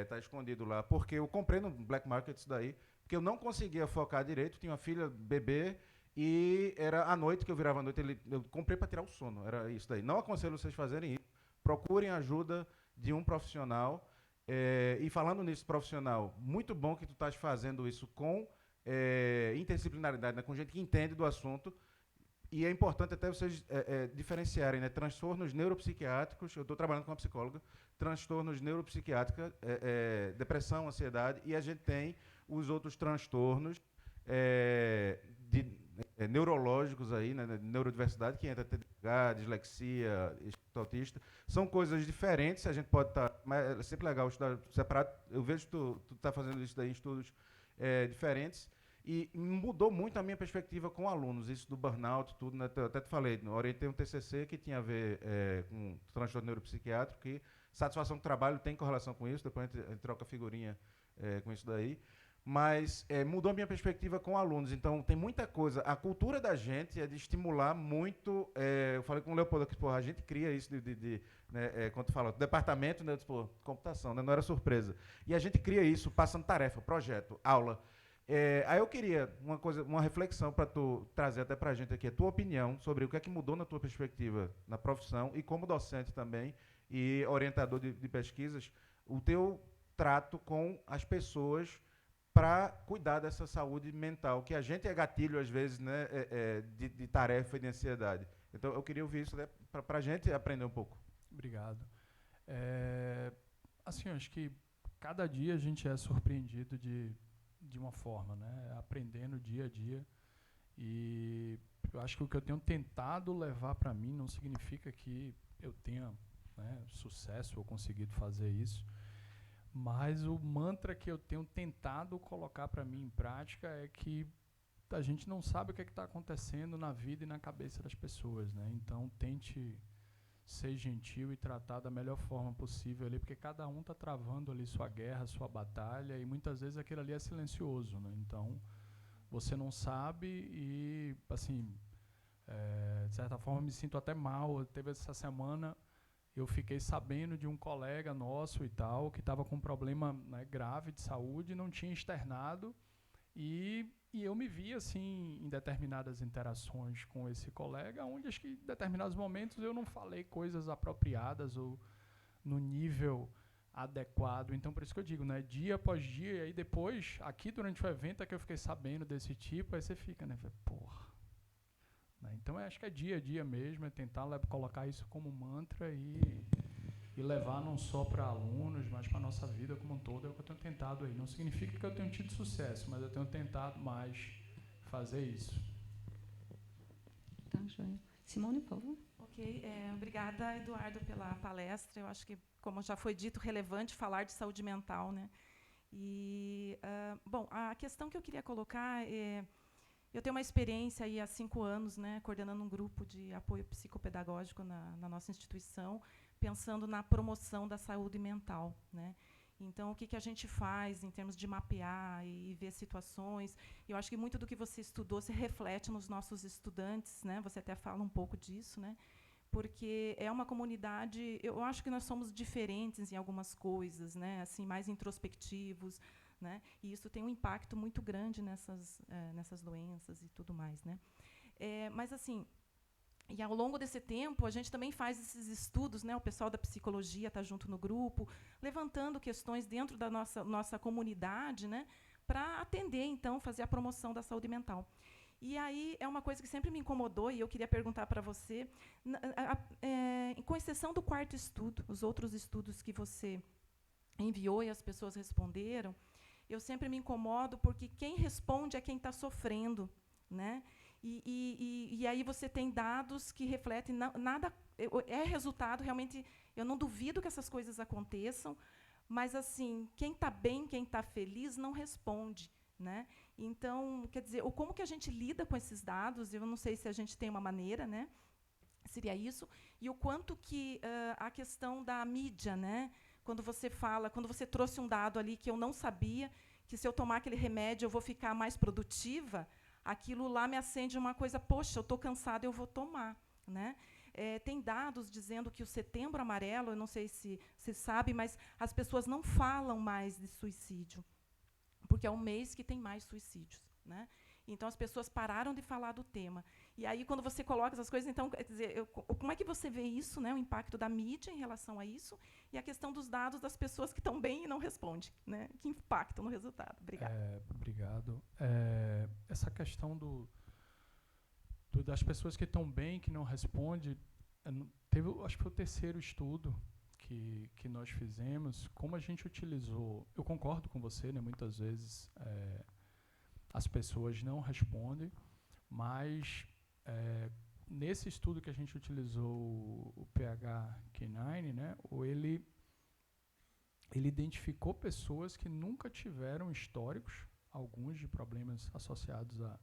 Está escondido lá, porque eu comprei no Black Market isso daí, porque eu não conseguia focar direito, tinha uma filha, bebê, e era à noite que eu virava à noite, eu comprei para tirar o sono, era isso daí. Não aconselho vocês fazerem isso, procurem a ajuda de um profissional. E falando nisso profissional, muito bom que tu estás fazendo isso com interdisciplinaridade, né, com gente que entende do assunto. E é importante até vocês diferenciarem, né, transtornos neuropsiquiátricos, eu estou trabalhando com uma psicóloga, transtornos neuropsiquiátricos, depressão, ansiedade, e a gente tem os outros transtornos neurológicos aí, né, neurodiversidade, que entra TDAH, dislexia, espírito autista. São coisas diferentes, a gente pode estar... mas é sempre legal estudar separado. Eu vejo que tu está fazendo isso daí em estudos diferentes, e mudou muito a minha perspectiva com alunos, isso do burnout, tudo, né? Eu até te falei, eu orientei um TCC que tinha a ver com transtorno neuropsiquiátrico, que satisfação do trabalho tem correlação com isso, depois a gente troca figurinha com isso daí. Mas mudou a minha perspectiva com alunos. Então, tem muita coisa. A cultura da gente é de estimular muito... eu falei com o Leopoldo que a gente cria isso né, quando tu fala, departamento, né, computação, né, não era surpresa. E a gente cria isso passando tarefa, projeto, aula. Aí eu queria uma reflexão para tu trazer até para a gente aqui, a tua opinião sobre o que é que mudou na tua perspectiva na profissão e como docente também e orientador de pesquisas, o teu trato com as pessoas para cuidar dessa saúde mental, que a gente é gatilho, às vezes, né, de tarefa e de ansiedade. Então, eu queria ouvir isso, né, para a gente aprender um pouco. Obrigado. Assim, eu acho que cada dia a gente é surpreendido de uma forma, né, aprendendo dia a dia. E eu acho que o que eu tenho tentado levar para mim não significa que eu tenha, né, sucesso ou conseguido fazer isso. Mas o mantra que eu tenho tentado colocar para mim em prática é que a gente não sabe o que está acontecendo na vida e na cabeça das pessoas, né? Então, tente ser gentil e tratar da melhor forma possível ali, porque cada um está travando ali sua guerra, sua batalha, e muitas vezes aquilo ali é silencioso, né? Então, você não sabe e, assim, de certa forma, me sinto até mal. Teve essa semana... eu fiquei sabendo de um colega nosso e tal, que estava com um problema, né, grave de saúde, não tinha externado, e eu me vi, assim, em determinadas interações com esse colega, onde acho que em determinados momentos eu não falei coisas apropriadas ou no nível adequado. Então, por isso que eu digo, né, dia após dia, e aí depois, aqui durante o evento, é que eu fiquei sabendo desse tipo, aí você fica, né, porra. Então, acho que é dia a dia mesmo, é tentar colocar isso como mantra e levar não só para alunos, mas para a nossa vida como um todo. É o que eu tenho tentado aí. Não significa que eu tenho tido sucesso, mas eu tenho tentado mais fazer isso. Tá, joia. Simone, por favor. Ok, obrigada, Eduardo, pela palestra. Eu acho que, como já foi dito, relevante falar de saúde mental, né? E, bom, a questão que eu queria colocar é... eu tenho uma experiência aí há 5 anos, né, coordenando um grupo de apoio psicopedagógico na nossa instituição, pensando na promoção da saúde mental, né. Então, o que a gente faz em termos de mapear e ver situações? Eu acho que muito do que você estudou se reflete nos nossos estudantes, né. Você até fala um pouco disso, né, porque é uma comunidade. Eu acho que nós somos diferentes em algumas coisas, né, assim, mais introspectivos, né, e isso tem um impacto muito grande nessas doenças e tudo mais, né. Mas, assim, e ao longo desse tempo, a gente também faz esses estudos, né, o pessoal da psicologia está junto no grupo, levantando questões dentro da nossa comunidade, né, para atender, então, fazer a promoção da saúde mental. E aí é uma coisa que sempre me incomodou, e eu queria perguntar para você, com exceção do 4º estudo, os outros estudos que você enviou e as pessoas responderam, eu sempre me incomodo porque quem responde é quem está sofrendo, né? E aí você tem dados que refletem nada, é resultado, realmente, eu não duvido que essas coisas aconteçam, mas, assim, quem está bem, quem está feliz, não responde, né? Então, quer dizer, como que a gente lida com esses dados? Eu não sei se a gente tem uma maneira, né? Seria isso. E o quanto que a questão da mídia, né? Quando você trouxe um dado ali que eu não sabia, que se eu tomar aquele remédio eu vou ficar mais produtiva, aquilo lá me acende uma coisa, poxa, eu estou cansada, eu vou tomar, né? Tem dados dizendo que o Setembro Amarelo, eu não sei se você sabe, mas as pessoas não falam mais de suicídio, porque é um mês que tem mais suicídios, né? Então, as pessoas pararam de falar do tema. E aí, quando você coloca essas coisas, então, quer dizer, como é que você vê isso, né, o impacto da mídia em relação a isso, e a questão dos dados das pessoas que estão bem e não respondem, né, que impactam no resultado? Obrigada. Obrigado. Essa questão das pessoas que estão bem, que não respondem, acho que foi o terceiro estudo que nós fizemos, como a gente utilizou, eu concordo com você, né, muitas vezes as pessoas não respondem, mas nesse estudo que a gente utilizou o PHQ-9, né, ele identificou pessoas que nunca tiveram históricos, alguns de problemas associados a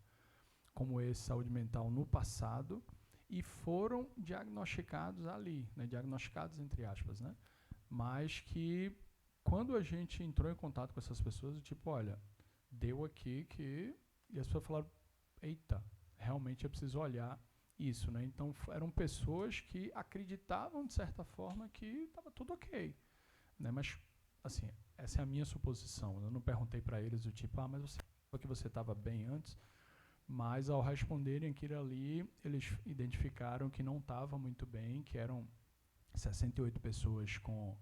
como esse saúde mental no passado, e foram diagnosticados ali, né, diagnosticados entre aspas, né, mas que quando a gente entrou em contato com essas pessoas, tipo, olha, deu aqui que... E as pessoas falaram, eita, realmente é preciso olhar isso, né? Então, eram pessoas que acreditavam, de certa forma, que estava tudo ok, né? Mas, assim, essa é a minha suposição. Eu não perguntei para eles do tipo, mas você falou que você estava bem antes, mas ao responderem aquilo ali, eles identificaram que não estava muito bem, que eram 68 pessoas com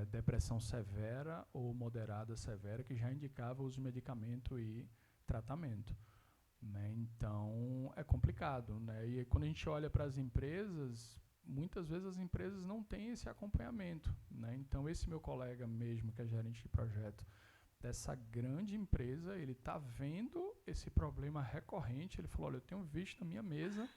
depressão severa ou moderada severa, que já indicava uso de medicamento e tratamento, né? Então, é complicado, né? E quando a gente olha para as empresas, muitas vezes as empresas não têm esse acompanhamento, né? Então, esse meu colega mesmo, que é gerente de projeto dessa grande empresa, ele está vendo esse problema recorrente. Ele falou, olha, eu tenho visto na minha mesa,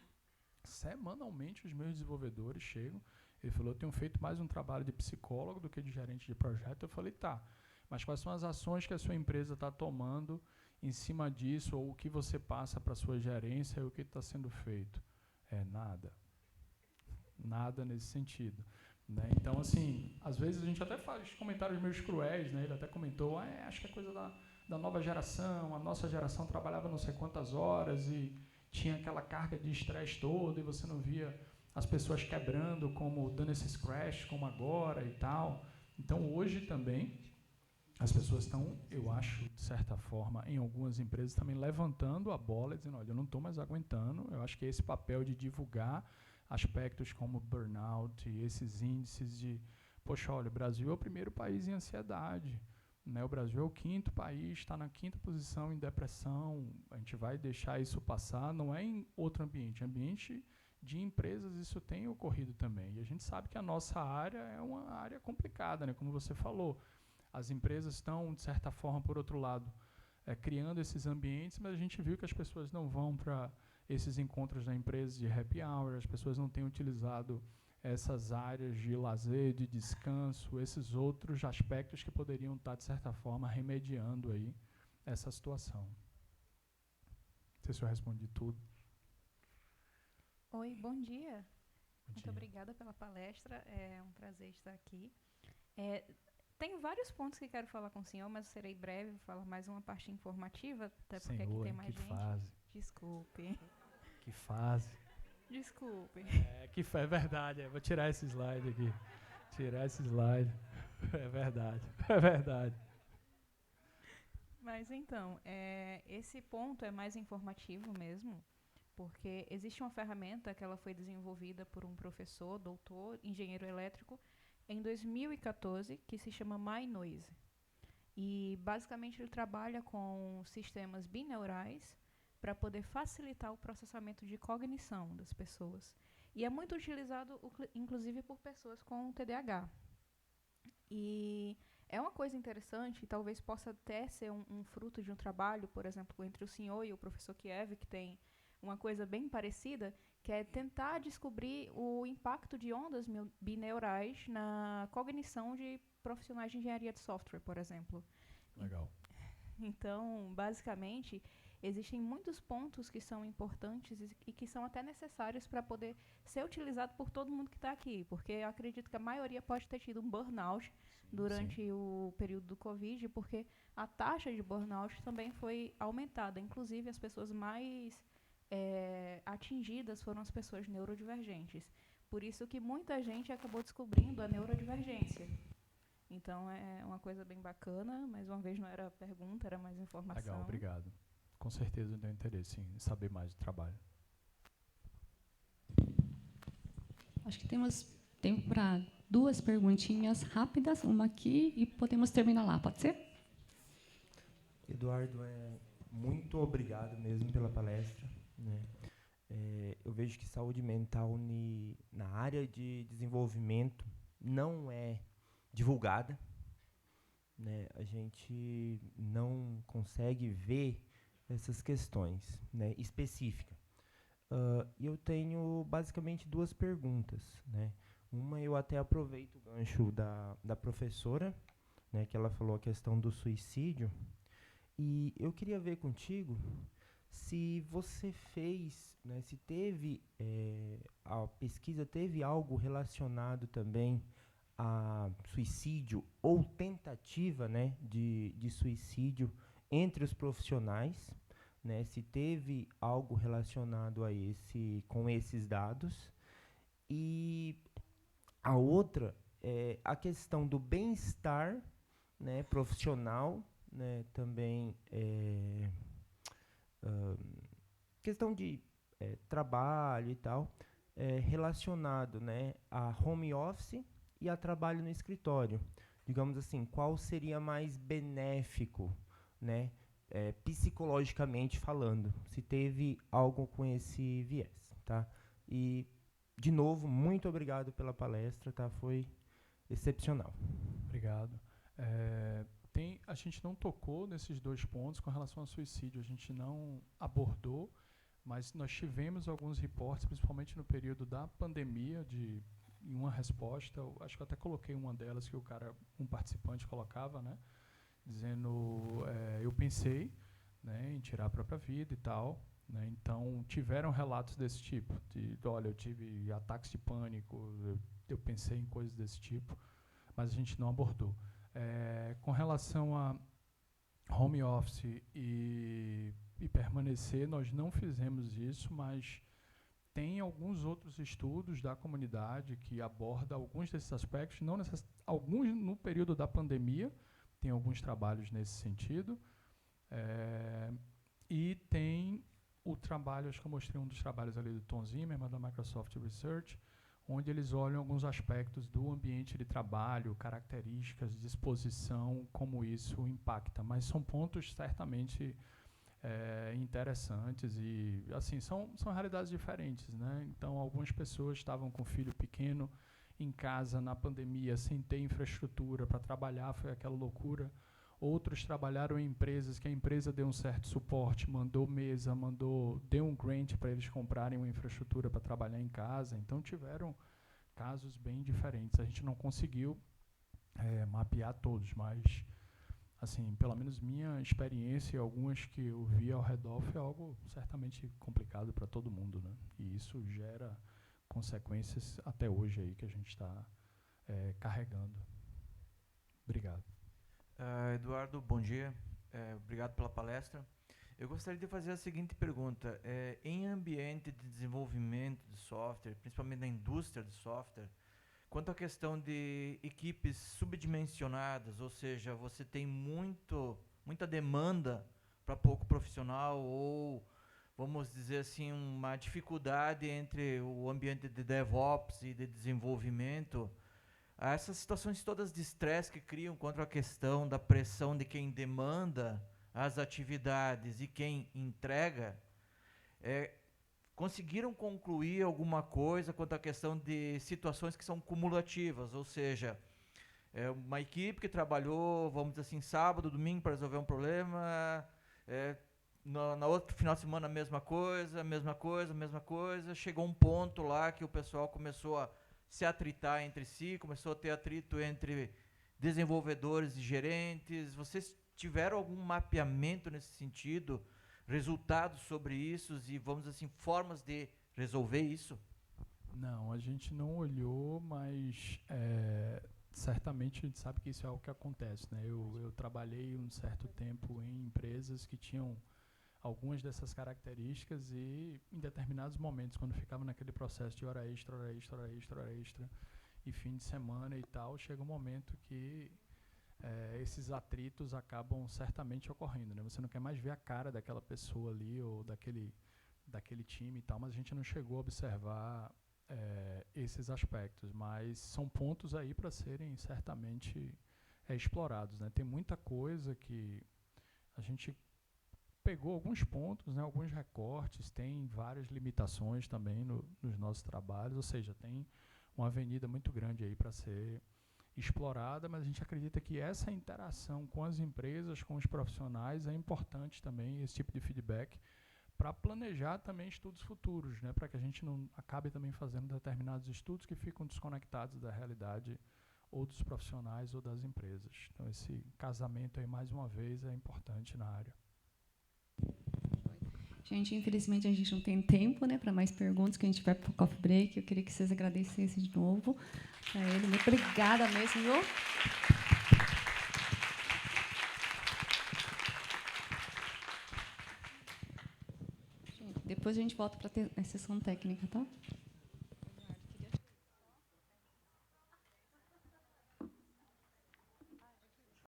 semanalmente os meus desenvolvedores chegam. Ele falou, eu tenho feito mais um trabalho de psicólogo do que de gerente de projeto. Eu falei, tá, mas quais são as ações que a sua empresa está tomando em cima disso, ou o que você passa para a sua gerência e o que está sendo feito? Nada. Nada nesse sentido. Né? Então, assim, às vezes a gente até faz comentários meio cruéis, né? Ele até comentou, acho que é coisa da nova geração, a nossa geração trabalhava não sei quantas horas e tinha aquela carga de estresse todo e você não via as pessoas quebrando, como dando esses crashes, como agora e tal. Então, hoje também, as pessoas estão, eu acho, de certa forma, em algumas empresas também levantando a bola e dizendo, olha, eu não estou mais aguentando. Eu acho que esse papel de divulgar aspectos como burnout e esses índices de, poxa, olha, o Brasil é o primeiro país em ansiedade, né? O Brasil é o 5º país, está na 5ª posição em depressão. A gente vai deixar isso passar, não é em outro ambiente. Ambiente de empresas isso tem ocorrido também. E a gente sabe que a nossa área é uma área complicada, né? Como você falou, as empresas estão, de certa forma, por outro lado, criando esses ambientes, mas a gente viu que as pessoas não vão para esses encontros da empresa de happy hour, as pessoas não têm utilizado essas áreas de lazer, de descanso, esses outros aspectos que poderiam estar, de certa forma, remediando aí essa situação. Não sei se eu respondi tudo. Oi, bom dia. Bom Muito dia. obrigada pela palestra, é um prazer estar aqui. Tenho vários pontos que quero falar com o senhor, mas serei breve, vou falar mais uma parte informativa, até porque aqui tem mais que gente. fase. Desculpe. Que fase. Desculpe. É verdade, vou tirar esse slide aqui. Tirar esse slide. É verdade, é verdade. Mas então, esse ponto é mais informativo mesmo, porque existe uma ferramenta que ela foi desenvolvida por um professor, doutor, engenheiro elétrico, em 2014, que se chama MyNoise. E, basicamente, ele trabalha com sistemas bineurais para poder facilitar o processamento de cognição das pessoas. E é muito utilizado, inclusive, por pessoas com TDAH. E é uma coisa interessante, talvez possa até ser um fruto de um trabalho, por exemplo, entre o senhor e o professor Kiev, que tem uma coisa bem parecida, que é tentar descobrir o impacto de ondas bineurais na cognição de profissionais de engenharia de software, por exemplo. Legal. Então, basicamente, existem muitos pontos que são importantes e que são até necessários para poder ser utilizado por todo mundo que está aqui, porque eu acredito que a maioria pode ter tido um burnout durante o período do Covid, porque a taxa de burnout também foi aumentada. Inclusive, as pessoas mais atingidas foram as pessoas neurodivergentes. Por isso que muita gente acabou descobrindo a neurodivergência. Então, é uma coisa bem bacana. Mais uma vez, não era pergunta, era mais informação. Legal, obrigado. com certeza eu tenho interesse em saber mais do trabalho. Acho que temos tempo para 2 perguntinhas rápidas, uma aqui e podemos terminar lá, pode ser? Eduardo, muito obrigado mesmo pela palestra, né? Eu vejo que saúde mental na área de desenvolvimento não é divulgada, né? A gente não consegue ver essas questões, né, específicas. E eu tenho basicamente 2 perguntas, né? Uma, eu até aproveito o gancho da professora, né, que ela falou a questão do suicídio, e eu queria ver contigo se você fez, né, se teve, a pesquisa teve algo relacionado também a suicídio ou tentativa, né, de suicídio entre os profissionais, né, se teve algo relacionado a com esses dados. E a outra é a questão do bem-estar, né, profissional, né, também questão de trabalho e tal, relacionado, né, a home office e a trabalho no escritório. Digamos assim, qual seria mais benéfico, né, psicologicamente falando, se teve algo com esse viés, tá? E, de novo, muito obrigado pela palestra, tá? Foi excepcional. Obrigado. A gente não tocou nesses 2 pontos com relação ao suicídio, a gente não abordou, mas nós tivemos alguns reportes, principalmente no período da pandemia, em uma resposta, acho que eu até coloquei uma delas que um participante colocava, né, dizendo, eu pensei, né, em tirar a própria vida e tal, né, então tiveram relatos desse tipo, olha, eu tive ataques de pânico, eu pensei em coisas desse tipo, mas a gente não abordou. Com relação a home office e permanecer, nós não fizemos isso, mas tem alguns outros estudos da comunidade que abordam alguns desses aspectos, alguns no período da pandemia, tem alguns trabalhos nesse sentido, e tem o trabalho, acho que eu mostrei um dos trabalhos ali do Tom Zimmerman, da Microsoft Research, onde eles olham alguns aspectos do ambiente de trabalho, características, disposição, como isso impacta. Mas são pontos certamente interessantes e, assim, são realidades diferentes, né? Então, algumas pessoas estavam com filho pequeno em casa na pandemia, sem ter infraestrutura para trabalhar, foi aquela loucura. Outros trabalharam em empresas que a empresa deu um certo suporte, mandou mesa, deu um grant para eles comprarem uma infraestrutura para trabalhar em casa. Então, tiveram casos bem diferentes. A gente não conseguiu mapear todos, mas, assim, pelo menos minha experiência e algumas que eu vi ao redor foi algo certamente complicado para todo mundo, né? E isso gera consequências até hoje aí que a gente está carregando. Obrigado. Eduardo, bom dia. Obrigado pela palestra. Eu gostaria de fazer a seguinte pergunta. Em ambiente de desenvolvimento de software, principalmente na indústria de software, quanto à questão de equipes subdimensionadas, ou seja, você tem muita demanda para pouco profissional, ou, vamos dizer assim, uma dificuldade entre o ambiente de DevOps e de desenvolvimento, essas situações todas de estresse que criam contra a questão da pressão de quem demanda as atividades e quem entrega, conseguiram concluir alguma coisa quanto à questão de situações que são cumulativas, ou seja, uma equipe que trabalhou, vamos dizer assim, sábado, domingo para resolver um problema, na outro final de semana a mesma coisa, chegou um ponto lá que o pessoal começou a se atritar entre si, começou a ter atrito entre desenvolvedores e gerentes. Vocês tiveram algum mapeamento nesse sentido, resultados sobre isso e, vamos dizer assim, formas de resolver isso? Não, a gente não olhou, mas certamente a gente sabe que isso é algo que acontece, né? Eu trabalhei um certo tempo em empresas que tinham algumas dessas características e, em determinados momentos, quando ficava naquele processo de hora extra, e fim de semana e tal, chega um momento que esses atritos acabam certamente ocorrendo, né? Você não quer mais ver a cara daquela pessoa ali ou daquele time e tal, mas a gente não chegou a observar esses aspectos, mas são pontos aí para serem certamente explorados, né? Tem muita coisa que a gente pegou alguns pontos, né, alguns recortes, tem várias limitações também nos nossos trabalhos, ou seja, tem uma avenida muito grande aí para ser explorada, mas a gente acredita que essa interação com as empresas, com os profissionais, é importante também, esse tipo de feedback, para planejar também estudos futuros, né, para que a gente não acabe também fazendo determinados estudos que ficam desconectados da realidade ou dos profissionais ou das empresas. Então, esse casamento aí, mais uma vez, é importante na área. Gente, infelizmente a gente não tem tempo, né, para mais perguntas, que a gente vai para o coffee break. Eu queria que vocês agradecessem de novo para ele. Muito obrigada mesmo, viu? Gente, depois a gente volta para a sessão técnica, tá?